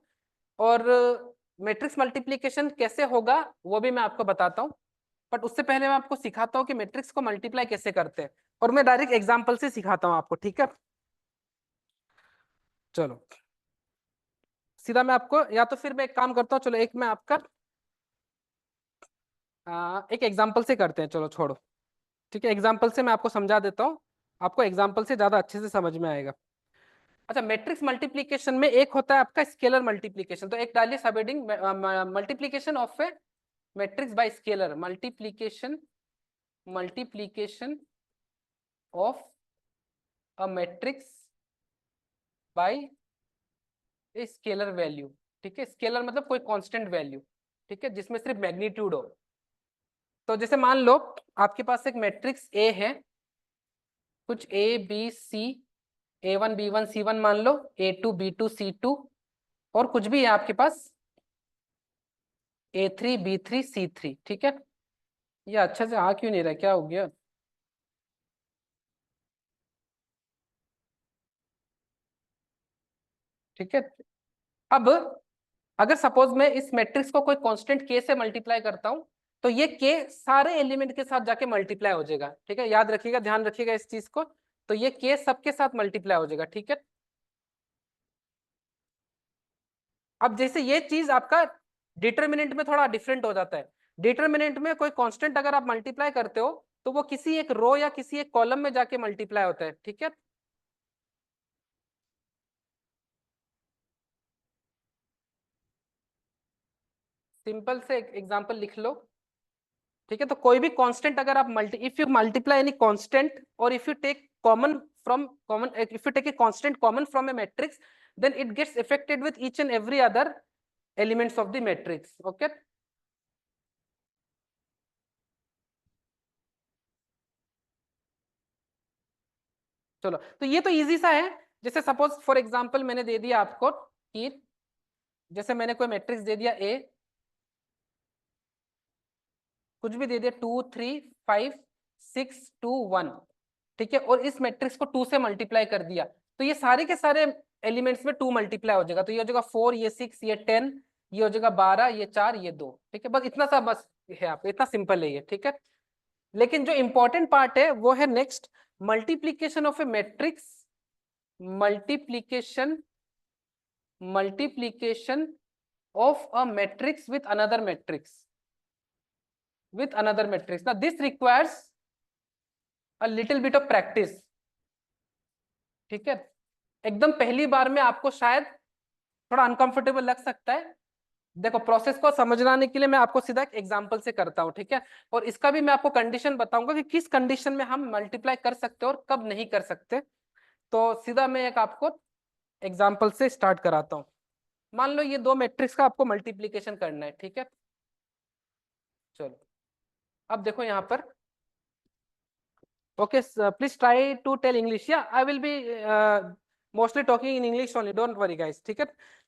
और मैट्रिक्स मल्टीप्लिकेशन कैसे होगा वो भी मैं आपको बताता हूँ, बट उससे पहले मैं आपको सिखाता हूँ कि मैट्रिक्स को मल्टीप्लाई कैसे करते हैं, और मैं डायरेक्ट एग्जाम्पल से सिखाता हूँ आपको, ठीक है। चलो सीधा मैं आपको, या तो फिर मैं एक काम करता हूँ, चलो एक मैं आपका एक एग्जाम्पल से करते हैं, चलो छोड़ो, ठीक है, एग्जाम्पल से मैं आपको समझा देता हूँ, आपको एग्जाम्पल से ज्यादा अच्छे से समझ में आएगा। अच्छा, मैट्रिक्स मल्टीप्लीकेशन में एक होता है आपका स्केलर मल्टीप्लीकेशन, तो एक डालिए सब heading, multiplication of a matrix bye scalar, multiplication of a matrix bye a scalar value, ठीक है, स्केलर मतलब कोई कांस्टेंट वैल्यू, ठीक है, जिसमें सिर्फ मैग्नीट्यूड हो। तो जैसे मान लो आपके पास एक मैट्रिक्स ए है, कुछ A B C, A1 B1 C1 मान लो, A2 B2 C2, और कुछ भी है आपके पास A3 B3 C3, ठीक है। ये अच्छे से आ क्यों नहीं रहा, क्या हो गया? ठीक है, अब अगर सपोज मैं इस मैट्रिक्स को कोई कांस्टेंट k से मल्टीप्लाई करता हूं, तो ये k सारे एलिमेंट के साथ जाके मल्टीप्लाई हो जाएगा, ठीक है, याद रखिएगा, ध्यान रखिएगा इस चीज को। तो ये k सबके साथ मल्टीप्लाई हो जाएगा, ठीक है। अब जैसे ये चीज आपका डिटर्मिनेंट में थोड़ा डिफरेंट हो जाता है। डिटर्मिनेंट में कोई कांस्टेंट अगर आप मल्टीप्लाई करते हो, तो वो किसी एक रो या किसी एक कॉलम में जाके मल्टीप्लाई होता है, ठीक है। सिंपल से एग्जांपल लिख लो, ठीक है। तो कोई भी कांस्टेंट अगर आप if you multiply any constant, और if you take common if you take a constant common from a matrix, then it gets affected with each and every other elements of the matrix, okay। चलो, तो ये तो easy सा है। जैसे suppose for example मैंने दे दिया आपको कि, जैसे मैंने कोई मैट्रिक्स दे दिया ए, कुछ भी दे दिया 2 3 5 6 2 1, ठीक है, और इस मैट्रिक्स को 2 से मल्टीप्लाई कर दिया, तो ये सारे के सारे एलिमेंट्स में 2 मल्टीप्लाई हो जाएगा, तो ये हो जाएगा 4, ये 6, ये 10, ये हो जाएगा 12, ये 4, ये 2, ठीक है। बस इतना सा बस है, आपको इतना सिंपल है ये, ठीक है। लेकिन जो इंपॉर्टेंट पार्ट है वो है next, multiplication of a matrix, multiplication multiplication of a matrix with another matrix, now this requires a little bit of practice, ठीक है। एकदम पहली बार में आपको शायद थोड़ा अनकंफर्टेबल लग सकता है। देखो, प्रोसेस को समझने के लिए मैं आपको सीधा एक एग्जांपल से करता हूं, ठीक है, और इसका भी मैं आपको कंडीशन बताऊंगा कि किस कंडीशन में हम मल्टीप्लाई कर सकते हैं और कब नहीं कर सकते। तो सीधा मैं एक आपको एग्जांपल से स्टार्ट कराता हूं। मान लो ये दो मैट्रिक्स का आपको मल्टीप्लीकेशन करना है, ठीक है। चलो, अब देखो यहाँ पर, okay, please try to tell English. Yeah, I will be mostly talking in English only, don't worry guys, ठीक है।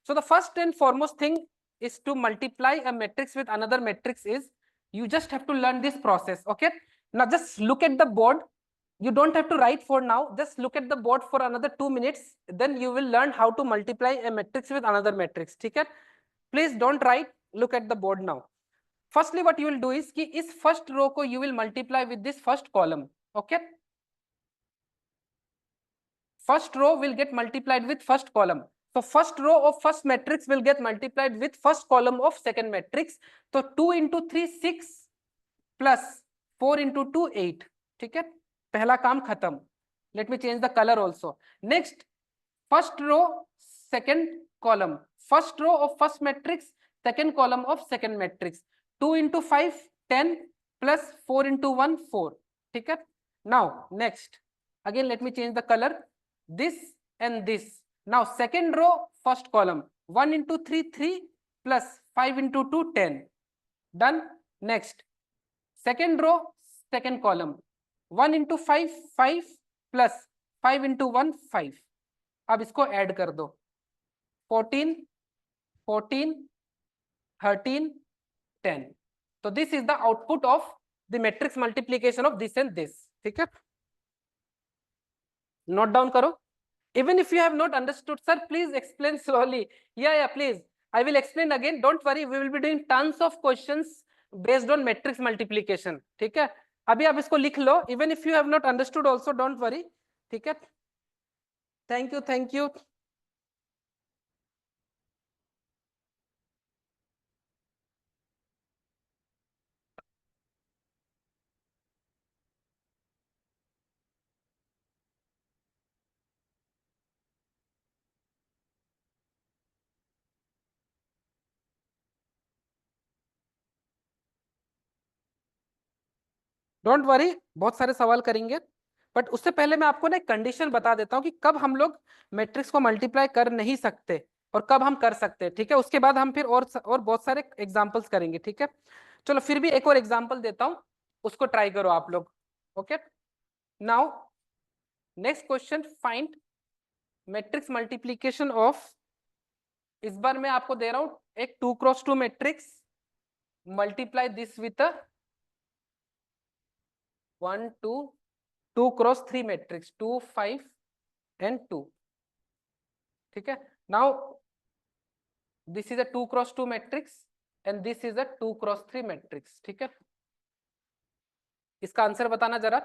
So the first and foremost thing is to multiply a matrix with another matrix is, you just have to learn this process, okay। Now just look at the board, you don't have to write for now, just look at the board for another 2 minutes, then you will learn how to multiply a matrix with another matrix, ठीक है। Please don't write, look at the board now। Firstly what you will do is कि इस first row को you will multiply with this first column, okay। First row will get multiplied with first column, so first row of first matrix will get multiplied with first column of second matrix, so 2 into 3 6 plus 4 into 2 8, ठीक है, पहला काम खत्म। Let me change the color also। Next, first row second column, first row of first matrix, second column of second matrix, 2 into 5 10 plus 4 into 1 4, ठीक है। Now next, again let me change the color, this and this। Now second row first column, 1 into 3 3 plus 5 into 2 10, done। Next, second row second column, 1 into 5 5 plus 5 into 1 5। अब इसको add कर दो, 14 14 13 10। तो this is the output of the matrix multiplication of this and this, ठीक है। Note down करो। Even if you have not understood, sir, please explain slowly। Yeah, please, I will explain again, don't worry, we will be doing tons of questions based on matrix multiplication, ठीक है। अभी आप इसको लिख लो, even if you have not understood also, don't worry, ठीक है। Thank you, thank you. Don't worry, बहुत सारे सवाल करेंगे, बट उससे पहले मैं आपको ना एक कंडीशन बता देता हूँ कि कब हम लोग मैट्रिक्स को मल्टीप्लाई कर नहीं सकते और कब हम कर सकते हैं, ठीक है। उसके बाद हम फिर और बहुत सारे एग्जांपल्स करेंगे, ठीक है। चलो फिर भी एक और एग्जांपल देता हूँ, उसको ट्राई करो आप लोग। Okay, now next question, find matrix multiplication of, इस बार मैं आपको दे रहा हूं एक 2x2 matrix, multiply this with 1 2 2x3 matrix 2 5 and 2, ठीक है। Now this is a 2x2 matrix and this is a 2x3 matrix, ठीक है। इसका आंसर बताना जरा।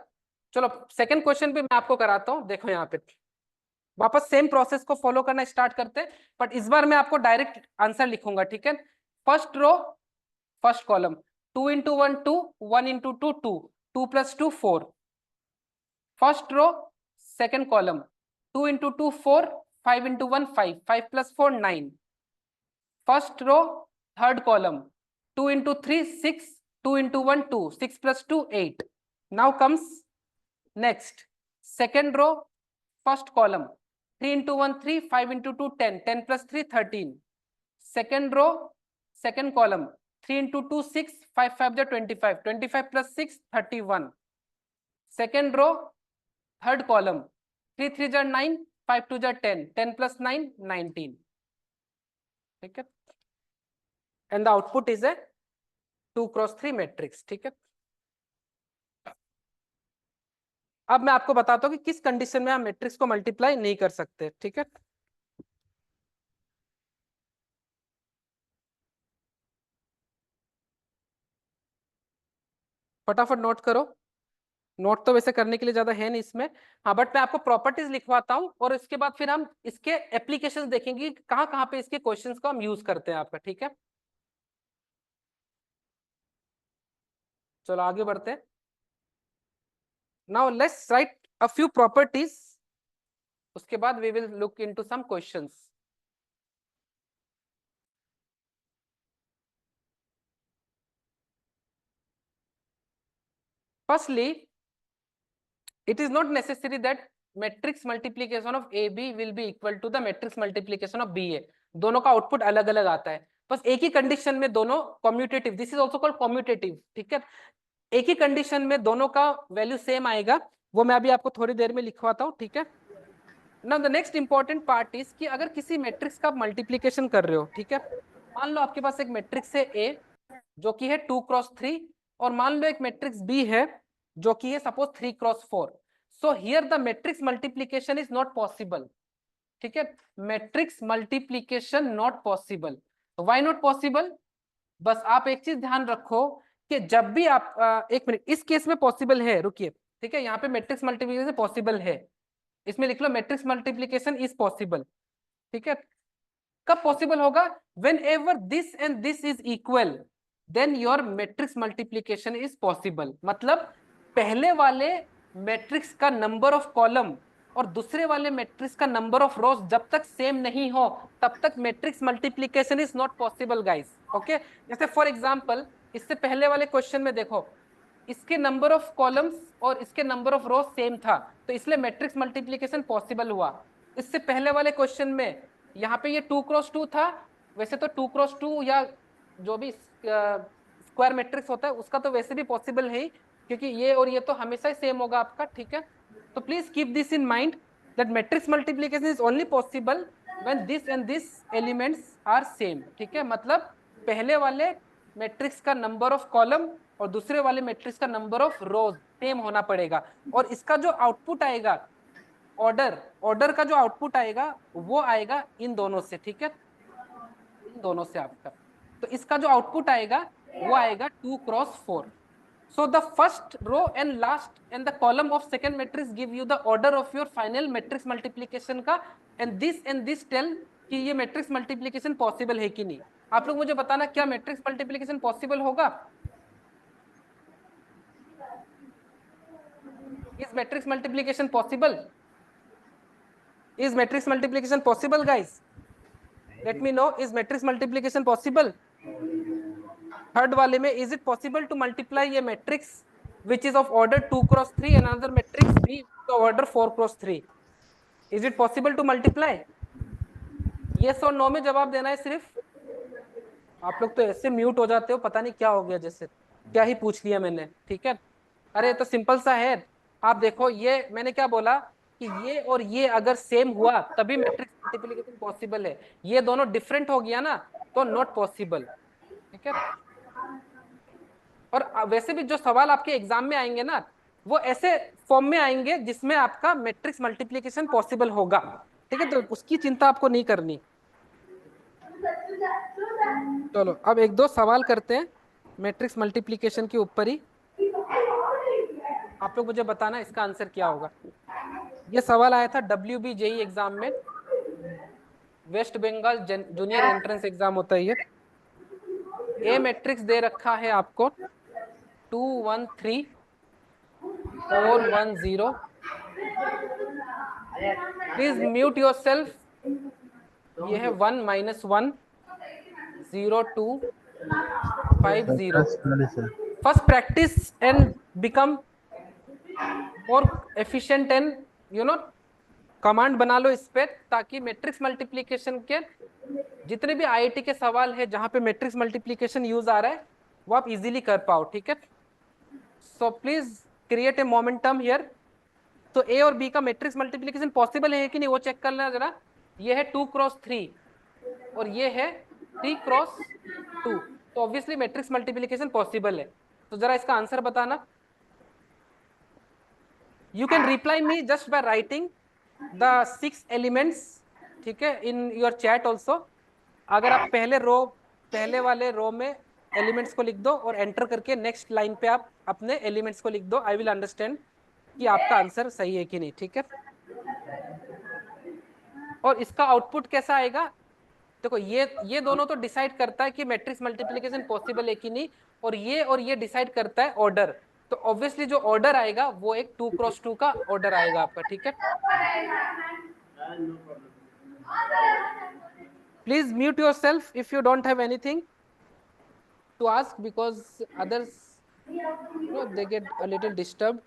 चलो सेकंड क्वेश्चन भी मैं आपको कराता हूं, देखो यहाँ पे वापस सेम प्रोसेस को फॉलो करना स्टार्ट करते हैं, बट इस बार मैं आपको डायरेक्ट आंसर लिखूंगा, ठीक है। First row first column, 2 into 1 2, 1 into 2 2, 2 plus 2 4. First row second column, 2 into 2 4, 5 into 1 5, 5 plus 4 9. First row third column, 2 into 3 6, 2 into 1 2, 6 plus 2 8. Now comes next second row first column, 3 into 1 3, 5 into 2 10, 10 plus 3 13. Second row second column, 3 into 2 6, 5 5 is 25, 25 plus 6 31. Second row third column, 3 3 is 9, 5 2 is 10, 10 plus 9 19, ठीक है। And the output is a 2x3 matrix, ठीक है। अब मैं आपको बताता हूँ कि किस कंडीशन में हम मैट्रिक्स को मल्टीप्लाई नहीं कर सकते, ठीक है। फटाफट नोट करो, नोट तो वैसे करने के लिए ज्यादा है नहीं इसमें, हाँ, बट मैं आपको प्रॉपर्टीज लिखवाता हूँ और इसके बाद फिर हम इसके एप्लीकेशंस देखेंगे कहाँ कहाँ पे इसके क्वेश्चंस को हम यूज करते हैं आपका, ठीक है। चलो आगे बढ़ते हैं। Now let's write a few properties, उसके बाद we will look into some questions. Firstly, it is not necessary that matrix multiplication of AB will be equal to the matrix multiplication of BA. दोनों का output अलग अलग आता है, बस एक ही कंडीशन में दोनों commutative, this is also called commutative, ठीक है। एक ही कंडीशन में दोनों का वैल्यू सेम आएगा, वो मैं अभी आपको थोड़ी देर में लिखवाता हूँ, ठीक है। Now the next important part is कि अगर किसी मैट्रिक्स का मल्टीप्लीकेशन कर रहे हो, ठीक है, मान लो आपके पास एक मैट्रिक्स है A जो कि है 2x3, और मान लो एक मैट्रिक्स B है जो कि है suppose 3x4। So here the matrix multiplication is not possible, ठीक है। Matrix multiplication not possible, why not possible? बस आप एक चीज ध्यान रखो कि जब भी आप एक मिनट, इस केस में पॉसिबल है, रुकिए, ठीक है, यहाँ पे मैट्रिक्स मल्टीप्लीकेशन पॉसिबल है, इसमें लिख लो मैट्रिक्स मल्टीप्लीकेशन इज पॉसिबल, ठीक है। कब पॉसिबल होगा? Whenever this and this is equal, then your matrix multiplication is possible. मतलब पहले वाले मैट्रिक्स का नंबर ऑफ कॉलम और दूसरे वाले मैट्रिक्स का नंबर ऑफ रोज जब तक सेम नहीं हो तब तक matrix multiplication is not possible guys, okay. जैसे फॉर एग्जांपल इससे पहले वाले क्वेश्चन में देखो, इसके नंबर ऑफ कॉलम्स और इसके नंबर ऑफ रोज सेम था, तो इसलिए मैट्रिक्स मल्टीप्लीकेशन पॉसिबल हुआ। इससे पहले वाले क्वेश्चन में यहाँ पे ये 2x2 था, वैसे तो 2x2 या जो भी स्क्वायर मैट्रिक्स होता है उसका तो वैसे भी पॉसिबल है ही, क्योंकि ये और ये तो हमेशा ही सेम होगा आपका, ठीक है। तो please keep this in mind that matrix multiplication is only possible when this and this elements are same, ठीक है। मतलब पहले वाले मैट्रिक्स का नंबर ऑफ कॉलम और दूसरे वाले मैट्रिक्स का नंबर ऑफ रोज सेम होना पड़ेगा, और इसका जो आउटपुट आएगा ऑर्डर का जो आउटपुट आएगा वो आएगा इन दोनों से, ठीक है, इन दोनों से आपका। तो इसका जो आउटपुट आएगा वो आएगा 2x4। So the first row and last and the column of second matrix give you the order of your final matrix multiplication का, and this tell कि ये matrix multiplication possible है कि नहीं। आप लोग मुझे बताना क्या matrix multiplication possible होगा? Is matrix multiplication possible? Is matrix multiplication possible, guys? Let me know, is matrix multiplication possible? Third वाले में is it possible to multiply ये matrix? which is of order 2 cross 3 and another matrix B of order 4 cross 3. Is it possible to multiply? yes और no में जवाब देना है सिर्फ। आप लोग तो ऐसे म्यूट हो जाते हो, पता नहीं क्या हो गया, जैसे क्या ही पूछ लिया मैंने। ठीक है, अरे तो सिंपल सा है। आप देखो, ये मैंने क्या बोला कि ये और ये अगर सेम हुआ तभी मैट्रिक्स मल्टीप्लिकेशन पॉसिबल है। ये दोनों डिफरेंट हो गया ना तो नॉट पॉसिबल। ठीक है, और वैसे भी जो सवाल आपके एग्जाम में आएंगे ना वो ऐसे फॉर्म में आएंगे जिसमें आपका मैट्रिक्स मल्टीप्लिकेशन पॉसिबल होगा। ठीक है, तो उसकी चिंता आपको नहीं करनी। चलो अब एक दो सवाल करते हैं मैट्रिक्स मल्टीप्लिकेशन के ऊपर ही। आप लोग मुझे बताना इसका आंसर क्या होगा। ये सवाल आया था WBJE एग्जाम में, West Bengal junior entrance exam होता है ये। ए मैट्रिक्स दे रखा है आपको 2 1 3 4 1 0। Please mute your self. ये है 1 -1 0 2 5 0। First practice and become more efficient and command बना लो इस पे, ताकि मैट्रिक्स मल्टीप्लिकेशन के जितने भी आईआईटी के सवाल है जहां पे मैट्रिक्स मल्टीप्लिकेशन यूज आ रहा है वो आप इजीली कर पाओ। ठीक है, so please create a momentum here. तो ए और बी का मैट्रिक्स मल्टीप्लिकेशन पॉसिबल है कि नहीं वो चेक कर लेना जरा। ये है 2 क्रॉस 3 और ये है 3 क्रॉस 2, तो ऑब्वियसली मैट्रिक्स मल्टीप्लिकेशन पॉसिबल है। तो जरा इसका आंसर बताना। You can reply me just by writing the 6 elements, ठीक है, इन योर चैट ऑल्सो। अगर आप पहले वाले रो में एलिमेंट्स को लिख दो और एंटर करके नेक्स्ट लाइन पे आप अपने एलिमेंट्स को लिख दो, आई विल अंडरस्टैंड कि आपका आंसर सही है कि नहीं। ठीक है, और इसका आउटपुट कैसा आएगा देखो, ये दोनों तो डिसाइड करता है कि मैट्रिक्स मल्टीप्लिकेशन पॉसिबल है कि नहीं, और ये डिसाइड करता है ऑर्डर। तो ऑब्वियसली जो ऑर्डर आएगा वो एक 2 क्रॉस 2 का ऑर्डर आएगा आपका। ठीक है, please mute your self if you don't have anything to ask, because others they get a little disturbed.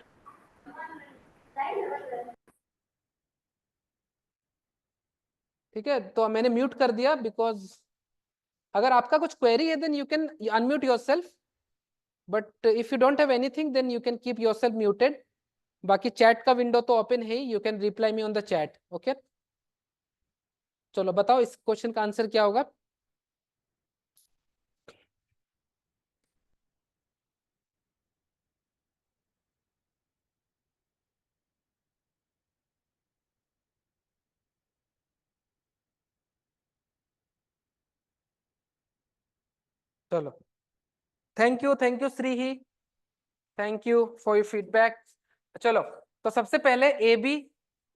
ठीक है, तो मैंने म्यूट कर दिया बिकॉज अगर आपका कुछ क्वेरी है then you can unmute yourself, but if you don't have anything then you can keep yourself muted. बाकी चैट का विंडो तो ओपन है, you can reply me on the chat. Okay, चलो बताओ इस क्वेश्चन का आंसर क्या होगा। चलो, थैंक यू श्री ही, thank you for your feedback. चलो, तो सबसे पहले ए बी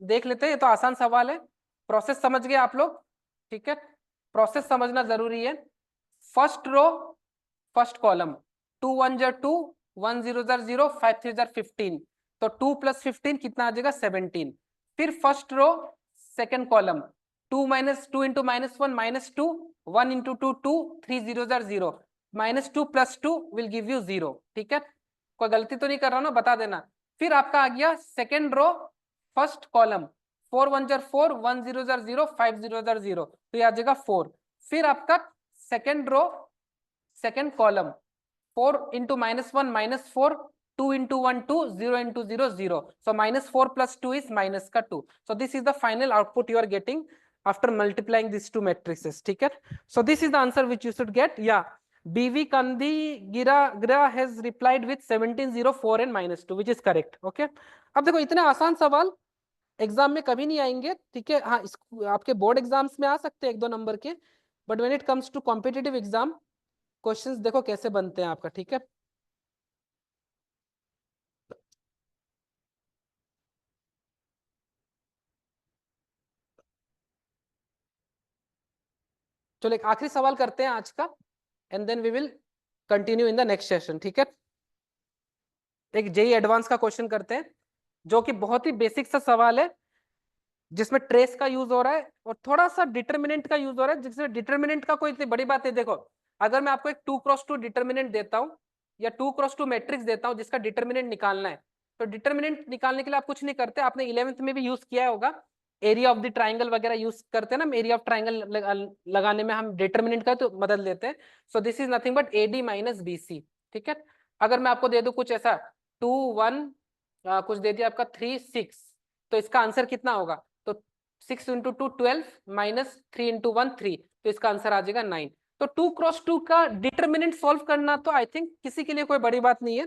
देख लेते हैं, ये तो आसान सवाल है। प्रोसेस समझ गए आप लोग? ठीक है, प्रोसेस समझना जरूरी है। फर्स्ट रो फर्स्ट कॉलम, 2 1 जार 2 1 0 जार 0 5 3 जार 15, तो 2 + 15 कितना आ जाएगा 17। फिर फर्स्ट रो सेकंड कॉलम, 2 - 2 × -1 -2 1 × 2 2 3 0 जार 0 -2 + 2 विल गिव यू 0। ठीक है, कोई गलती तो नहीं कर रहा ना, बता देना। फिर आपका आ गया सेकंड रो फर्स्ट कॉलम, 4 1 जार 4 1 0 जार 0 5 0 जार 0, तो ये आ जाएगा 4। फिर आपका second row second column, 4 × -1 -4 2 × 1 2 0 × 0 0, so -4 + 2 is -2। so this is the final output you are getting after multiplying these two matrices। ठीक है, so this is the answer which you should get। yeah, BV Kandi Gira has replied with 17 0 4 and -2 which is correct। okay, अब देखो इतने आसान सवाल exam में कभी नहीं आएंगे। ठीक है, हाँ आपके बोर्ड एग्जाम्स में आ सकते हैं 1 2 नंबर के, but when it comes to competitive exam questions देखो कैसे बनते हैं आपका। ठीक है, चलो एक आखिरी सवाल करते हैं आज का, and then we will continue in the next session. ठीक है, एक जेई एडवांस का क्वेश्चन करते हैं जो कि बहुत ही बेसिक सा सवाल है, जिसमें ट्रेस का यूज हो रहा है और थोड़ा सा डिटर्मिनेंट का यूज हो रहा है, जिसमें डिटर्मिनेंट का कोई इतनी बड़ी बात है। देखो, अगर मैं आपको एक 2 × 2 डिटर्मिनेंट देता हूं या 2x2 मैट्रिक्स देता हूं जिसका डिटर्मिनेंट निकालना है, तो डिटर्मिनेंट निकालने के लिए आप कुछ नहीं करते, आपने 11th में भी यूज किया होगा, एरिया ऑफ द ट्राइंगल वगैरह यूज करते हैं ना, एरिया ऑफ ट्राइंगल लगाने में हम डिटर्मिनेंट का तो मदद लेते हैं। So this is nothing but AD minus BC, ठीक है। अगर मैं आपको दे दूं कुछ ऐसा 2 1 कुछ दे दिया आपका 3 6, तो इसका आंसर कितना होगा, तो 6 इंटू 2 12 माइनस 3 इंटू 1 3, तो इसका आंसर आ जाएगा 9। तो 2x2 का डिटर्मिनेंट सॉल्व करना तो आई थिंक किसी के लिए कोई बड़ी बात नहीं है,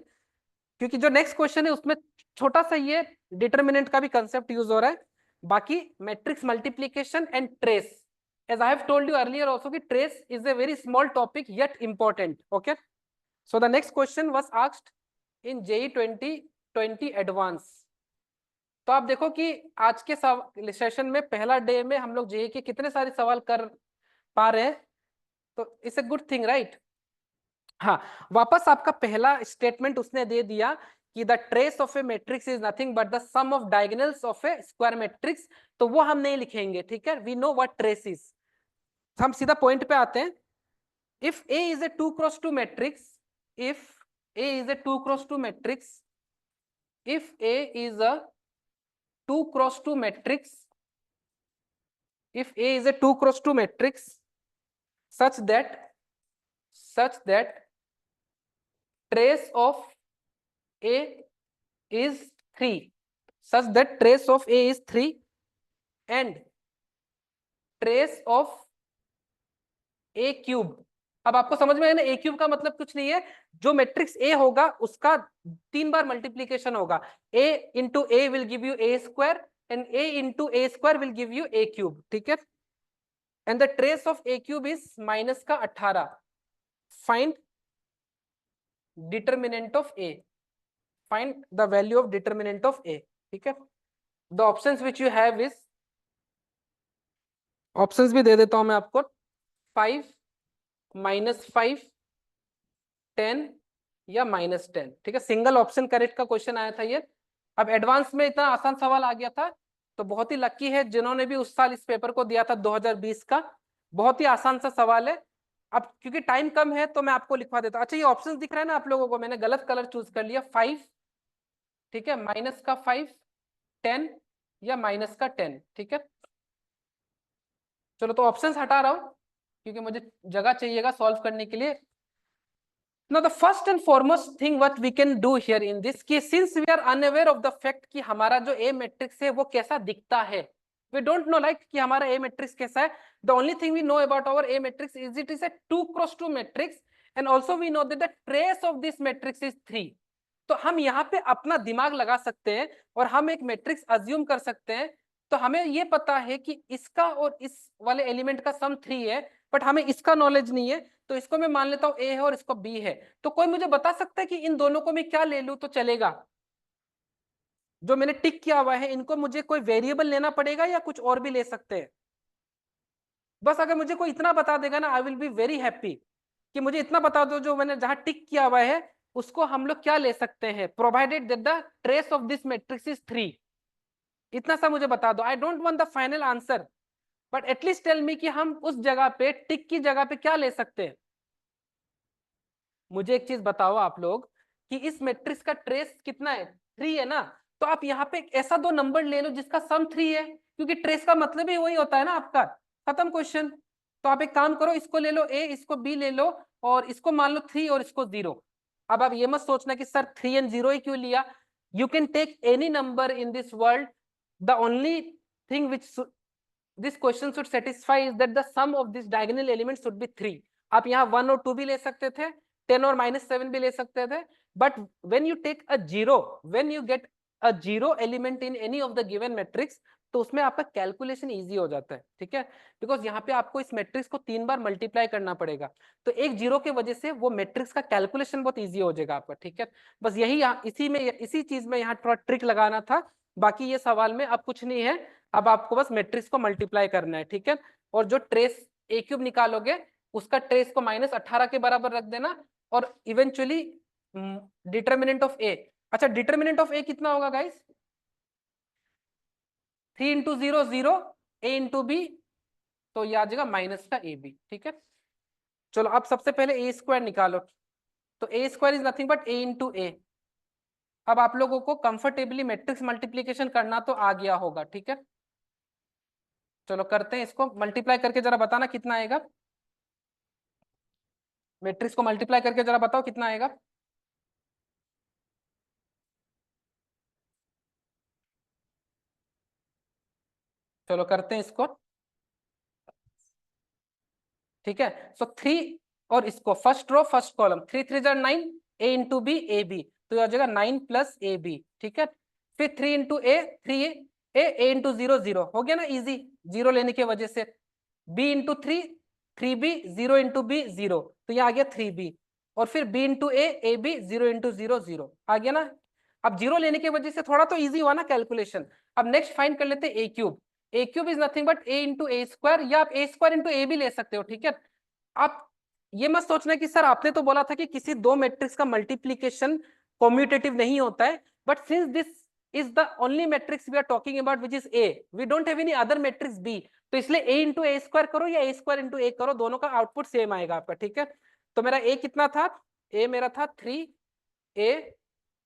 क्योंकि जो नेक्स्ट क्वेश्चन है उसमें छोटा सा ये डिटर्मिनेंट का भी कंसेप्ट यूज हो रहा है। बाकी matrix multiplication and trace, as I have told you earlier also कि trace is a very small topic yet important, okay? So the next question was asked in JEE 2020 advance। तो आप देखो कि आज के सेशन में पहला डे में हम लोग JEE के कितने सारे सवाल कर पा रहे हैं, तो it's a good thing, right? हाँ, वापस आपका पहला स्टेटमेंट उसने दे दिया कि the trace of a matrix is nothing but the sum of diagonals of a square matrix, तो वो हम नहीं लिखेंगे, ठीक है, we know what trace is. हम सीधा पॉइंट पे आते हैं। If A is a 2x2 matrix, if A is a 2x2 matrix, if A is a 2x2 matrix, if A is a 2x2 matrix such that trace of A is 3, such that trace of A is 3 and trace of A cube. अब आपको समझ में आया ना, A cube का मतलब कुछ नहीं है, जो मैट्रिक्स A होगा उसका 3 बार मल्टीप्लीकेशन होगा। A into A will give you A square and A into A square will give you A cube, ठीक है। And the trace of A cube is minus का 18। Find determinant of A, find the value of determinant of A, ठीक है। the options which you have is, options भी दे देता हूं मैं आपको, 5 -5 10 या -10, ठीक है। सिंगल ऑप्शन करेक्ट का क्वेश्चन आया था ये। अब एडवांस में इतना आसान सवाल आ गया था, तो बहुत ही लकी है जिन्होंने भी उस साल इस पेपर को दिया था 2020 का, बहुत ही आसान सा सवाल है। अब क्योंकि टाइम कम है तो मैं आपको लिखवा देता हूं। अच्छा, ये ऑप्शंस दिख रहा है ना आप लोगों को, मैंने गलत कलर चूज कर लिया, 5, ठीक है, माइनस का 5 10 या माइनस का 10, ठीक है। चलो तो ऑप्शंस हटा रहा हूं क्योंकि मुझे जगह चाहिएगा सॉल्व करने के लिए। Now the first and foremost thing what we can do here in this कि since we are unaware of the fact कि हमारा जो A matrix है वो कैसा दिखता है, we don't know like कि हमारा A matrix कैसा है, the only thing we know about our A matrix is it is a 2x2 matrix and also we know that the trace of this matrix is 3। तो हम यहाँ पे अपना दिमाग लगा सकते हैं और हम एक मैट्रिक्स अज्यूम कर सकते हैं। तो हमें ये पता है कि इसका और इस वाले एलिमेंट का सम 3 है, बट हमें इसका नॉलेज नहीं है, तो इसको मैं मान लेता हूं A है और इसको B है। तो कोई मुझे बता सकता है कि इन दोनों को मैं क्या ले लूं तो चलेगा? जो मैंने टिक किया हुआ है इनको मुझे कोई वेरिएबल लेना पड़ेगा या कुछ और भी ले सकते हैं? बस अगर मुझे कोई इतना बता देगा ना, I will be very happy कि मुझे इतना बता दो जो मैंने जहां टिक किया हुआ है उसको हम लोग क्या ले सकते हैं, provided that the trace of this matrix is 3। इतना सा मुझे बता दो, I don't want the final answer, but at least tell me कि हम उस जगह पे टिक की जगह पे क्या ले सकते हैं। मुझे एक चीज बताओ आप लोग कि इस मैट्रिक्स का ट्रेस कितना है, 3 है ना, तो आप यहाँ पे ऐसा दो नंबर ले लो जिसका सम 3 है, क्योंकि ट्रेस का मतलब ही वही होता है ना आपका, खत्म क्वेश्चन। तो आप एक काम करो, इसको ले लो A, इसको B ले लो और इसको मान लो 3 और इसको 0। अब आप ये मत सोचना कि सर 3 and 0 ही क्यों लिया, you can take any number in this world, the only thing which this question should satisfy is that the sum of this diagonal elements should be 3। आप यहाँ 1 और 2 भी ले सकते थे, 10 और -7 भी ले सकते थे, but when you take a zero, when you get a zero element in any of the given matrix, तो उसमें आपका कैलकुलेशन इजी हो जाता है, ठीक है। बिकॉज यहाँ पे आपको इस मैट्रिक्स को 3 बार मल्टीप्लाई करना पड़ेगा, तो एक जीरो के वजह से वो मैट्रिक्स का कैलकुलेशन बहुत इजी हो जाएगा आपका, ठीक है। बस यही इसी चीज में यहाँ थोड़ा ट्रिक लगाना था, बाकी ये सवाल में अब कुछ नहीं है, अब आपको बस मैट्रिक्स को मल्टीप्लाई करना है, ठीक है। और जो ट्रेस A क्यूब निकालोगे उसका ट्रेस को -18 के बराबर रख देना और इवेंचुअली डिटर्मिनेंट ऑफ A। अच्छा, डिटर्मिनेंट ऑफ A कितना होगा guys? 3 into 0 0, A into B, तो ये आ जाएगा माइनस का AB, ठीक है। चलो अब सबसे पहले A स्क्वायर निकालो। तो A square is nothing but A into A. अब आप लोगों को कंफर्टेबली मैट्रिक्स मल्टीप्लीकेशन करना तो आ गया होगा, ठीक है। चलो करते हैं इसको, मल्टीप्लाई करके जरा बताना कितना आएगा। मैट्रिक्स को मल्टीप्लाई करके जरा बताओ कितना आएगा। चलो करते हैं इसको, ठीक है। सो 3 और इसको फर्स्ट रो फर्स्ट कॉलम, 3 3 जार 9, a into b a b, तो ये आ जाएगा 9 प्लस ए बी, ठीक है। फिर 3 इंटू ए 3 ए इंटू 0 0, हो गया ना इजी, जीरो लेने की वजह से। B into 3 3 b, 0 into b 0, तो ये आ गया 3 बी। और फिर b into a b, 0 into 0 0, आ गया ना। अब जीरो लेने की वजह से थोड़ा तो इजी हुआ ना कैलकुलेशन। अब नेक्स्ट फाइंड कर लेते हैं A cube. A cube is nothing but A into A square, या आप ए स्क्वायर इंटू ए भी ले सकते हो, ठीक है। आप ये मत सोचना कि सर आपने तो बोला था कि किसी दो मैट्रिक्स का मल्टीप्लीकेशन कॉम्यूटेटिव नहीं होता है, but since this is the only matrix we are talking about which is A, we don't have any other matrix B, तो इसलिए ए इंटू ए स्क्वायर करो या ए स्क्वायर इंटू ए करो, दोनों का आउटपुट सेम आएगा आपका, ठीक है। तो मेरा ए कितना था, ए मेरा था 3 ए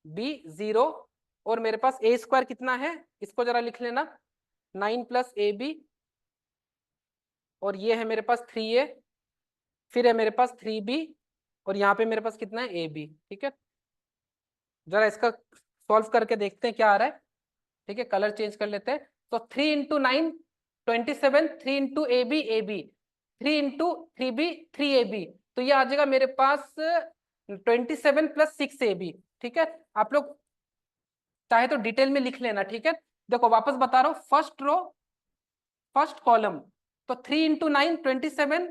बी 0, और मेरे पास ए स्क्वायर कितना है, इसको जरा लिख लेना, 9 प्लस ए बी, और ये है मेरे पास 3 ए, फिर है मेरे पास 3 बी, और यहाँ पे मेरे पास कितना है ए बी, ठीक है। जरा इसका सॉल्व करके देखते हैं क्या आ रहा है, ठीक है। कलर चेंज कर लेते हैं। तो 3 into 9 27, 3 into a b a b, 3 into 3 b 3 a b, तो ये आ जाएगा मेरे पास 27 प्लस 6 ए बी, ठीक है। आप लोग चाहे तो डिटेल में लिख लेना, ठीक है। देखो वापस बता रहा हूँ, फर्स्ट रो फर्स्ट कॉलम, तो 3 into 9 27,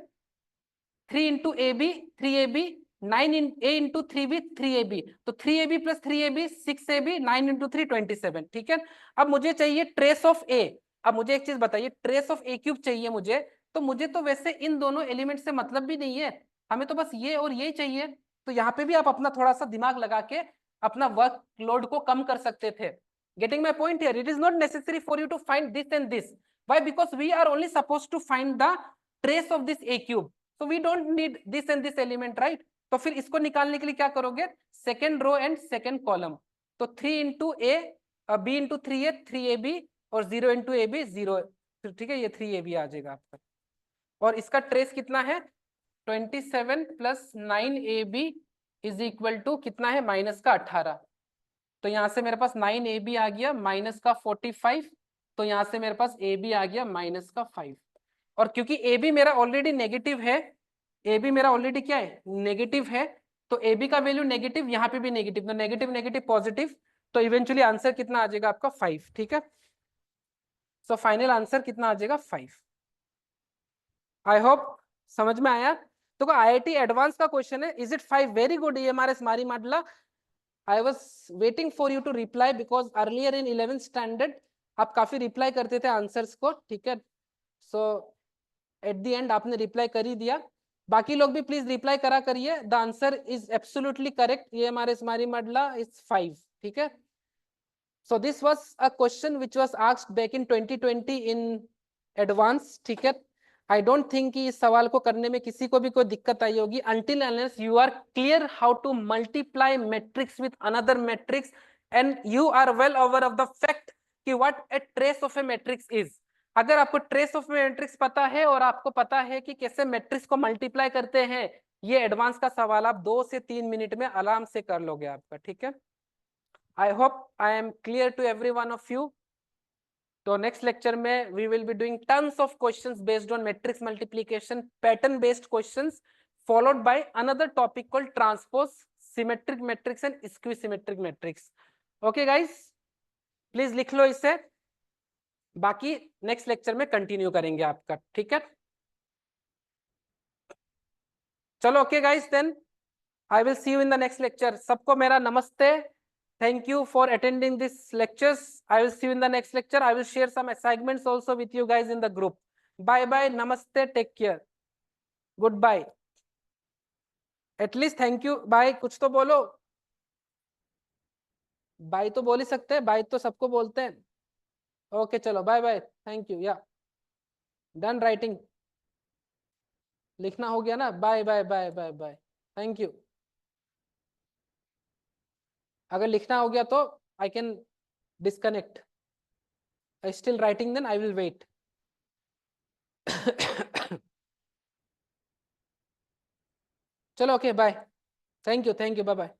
3 into a b 3 a b, 9 a into 3 b 3 a b, तो 3 a b plus 3 a b 6 a b, 9 into 3 27, ठीक है। अब मुझे चाहिए ट्रेस ऑफ ए। अब मुझे एक चीज बताइए, ट्रेस ऑफ ए क्यूब चाहिए मुझे, तो मुझे तो वैसे इन दोनों एलिमेंट से मतलब भी नहीं है, हमें तो बस ये और ये चाहिए। तो यहाँ पे भी आप अपना थोड़ा सा दिमाग लगा के अपना वर्कलोड को कम कर सकते थे। Getting my point here, it is not necessary for you to find this and this, why, because we are only supposed to find the trace of this A cube, so we don't need this and this element, right? तो फिर इसको निकालने के लिए क्या करोगे, second row and second column, तो 3 into a b into 3 a 3 a b, और 0 इंटू ए बी 0, ठीक है, ये 3 ए बी आ जाएगा आपका। और इसका ट्रेस कितना है, 27 plus 9 a b is equal to कितना है, माइनस का 18, तो यहाँ से मेरे पास 9 ए बी आ गया माइनस का 45, तो यहाँ से मेरे पास ए बी आ गया माइनस का 5। और क्योंकि ए बी मेरा ऑलरेडी नेगेटिव है, ए बी मेरा ऑलरेडी क्या है, नेगेटिव है, तो ए बी का वैल्यू नेगेटिव, यहाँ पे भी नेगेटिव, तो नेगेटिव नेगेटिव पॉजिटिव, तो इवेंचुअली आंसर कितना आ जाएगा आपका 5, ठीक है। सो फाइनल आंसर कितना आ जाएगा 5। आई होप समझ में आया। तो आईआईटी एडवांस का क्वेश्चन है, is it 5, very good EMRS मारी माडला। I was waiting for you to reply because earlier in 11th standard आप काफी रिप्लाई करते थे आंसर्स को, ठीक है। सो एट द एंड आपने रिप्लाई कर ही दिया, बाकी लोग भी प्लीज रिप्लाई करा करिए। The answer is absolutely correct, ये हमारे स्मारी मडला इज 5, ठीक है। So this was a question which was asked back in 2020 in advance, ठीक है। आई डोंट थिंक कि इस सवाल को करने में किसी को भी कोई दिक्कत आई होगी, until unless you are clear how to multiply matrix with another matrix and you are well aware of the fact कि what a trace of a matrix is। अगर आपको ट्रेस ऑफ मैट्रिक्स पता है और आपको पता है कि कैसे मैट्रिक्स को मल्टीप्लाई करते हैं, ये एडवांस का सवाल आप 2 से 3 मिनट में आराम से कर लोगे आपका, ठीक है। I hope I am clear to every one of you. तो नेक्स्ट लेक्चर में we will be doing tons of questions based on matrix multiplication, pattern based questions, followed by another topic called transpose, symmetric matrix and skew symmetric matrix। okay guys, please लिख लो इसे, बाकी next lecture में continue करेंगे आपका, ठीक है। चलो okay guys, then I will see you in the next lecture. सबको मेरा नमस्ते, thank you for attending this lectures। I will see you in the next lecture। I will share some assignments also with you guys in the group। bye bye, namaste, take care, goodbye, at least thank you, bye कुछ तो बोलो, bye तो बोल ही सकते हैं, bye तो सबको बोलते हैं। ओके चलो bye bye, thank you, yeah done writing, लिखना हो गया ना, bye bye bye bye bye, thank you. अगर लिखना हो गया तो I can disconnect. I still writing, then I will wait. चलो, okay, bye. Thank you, bye bye.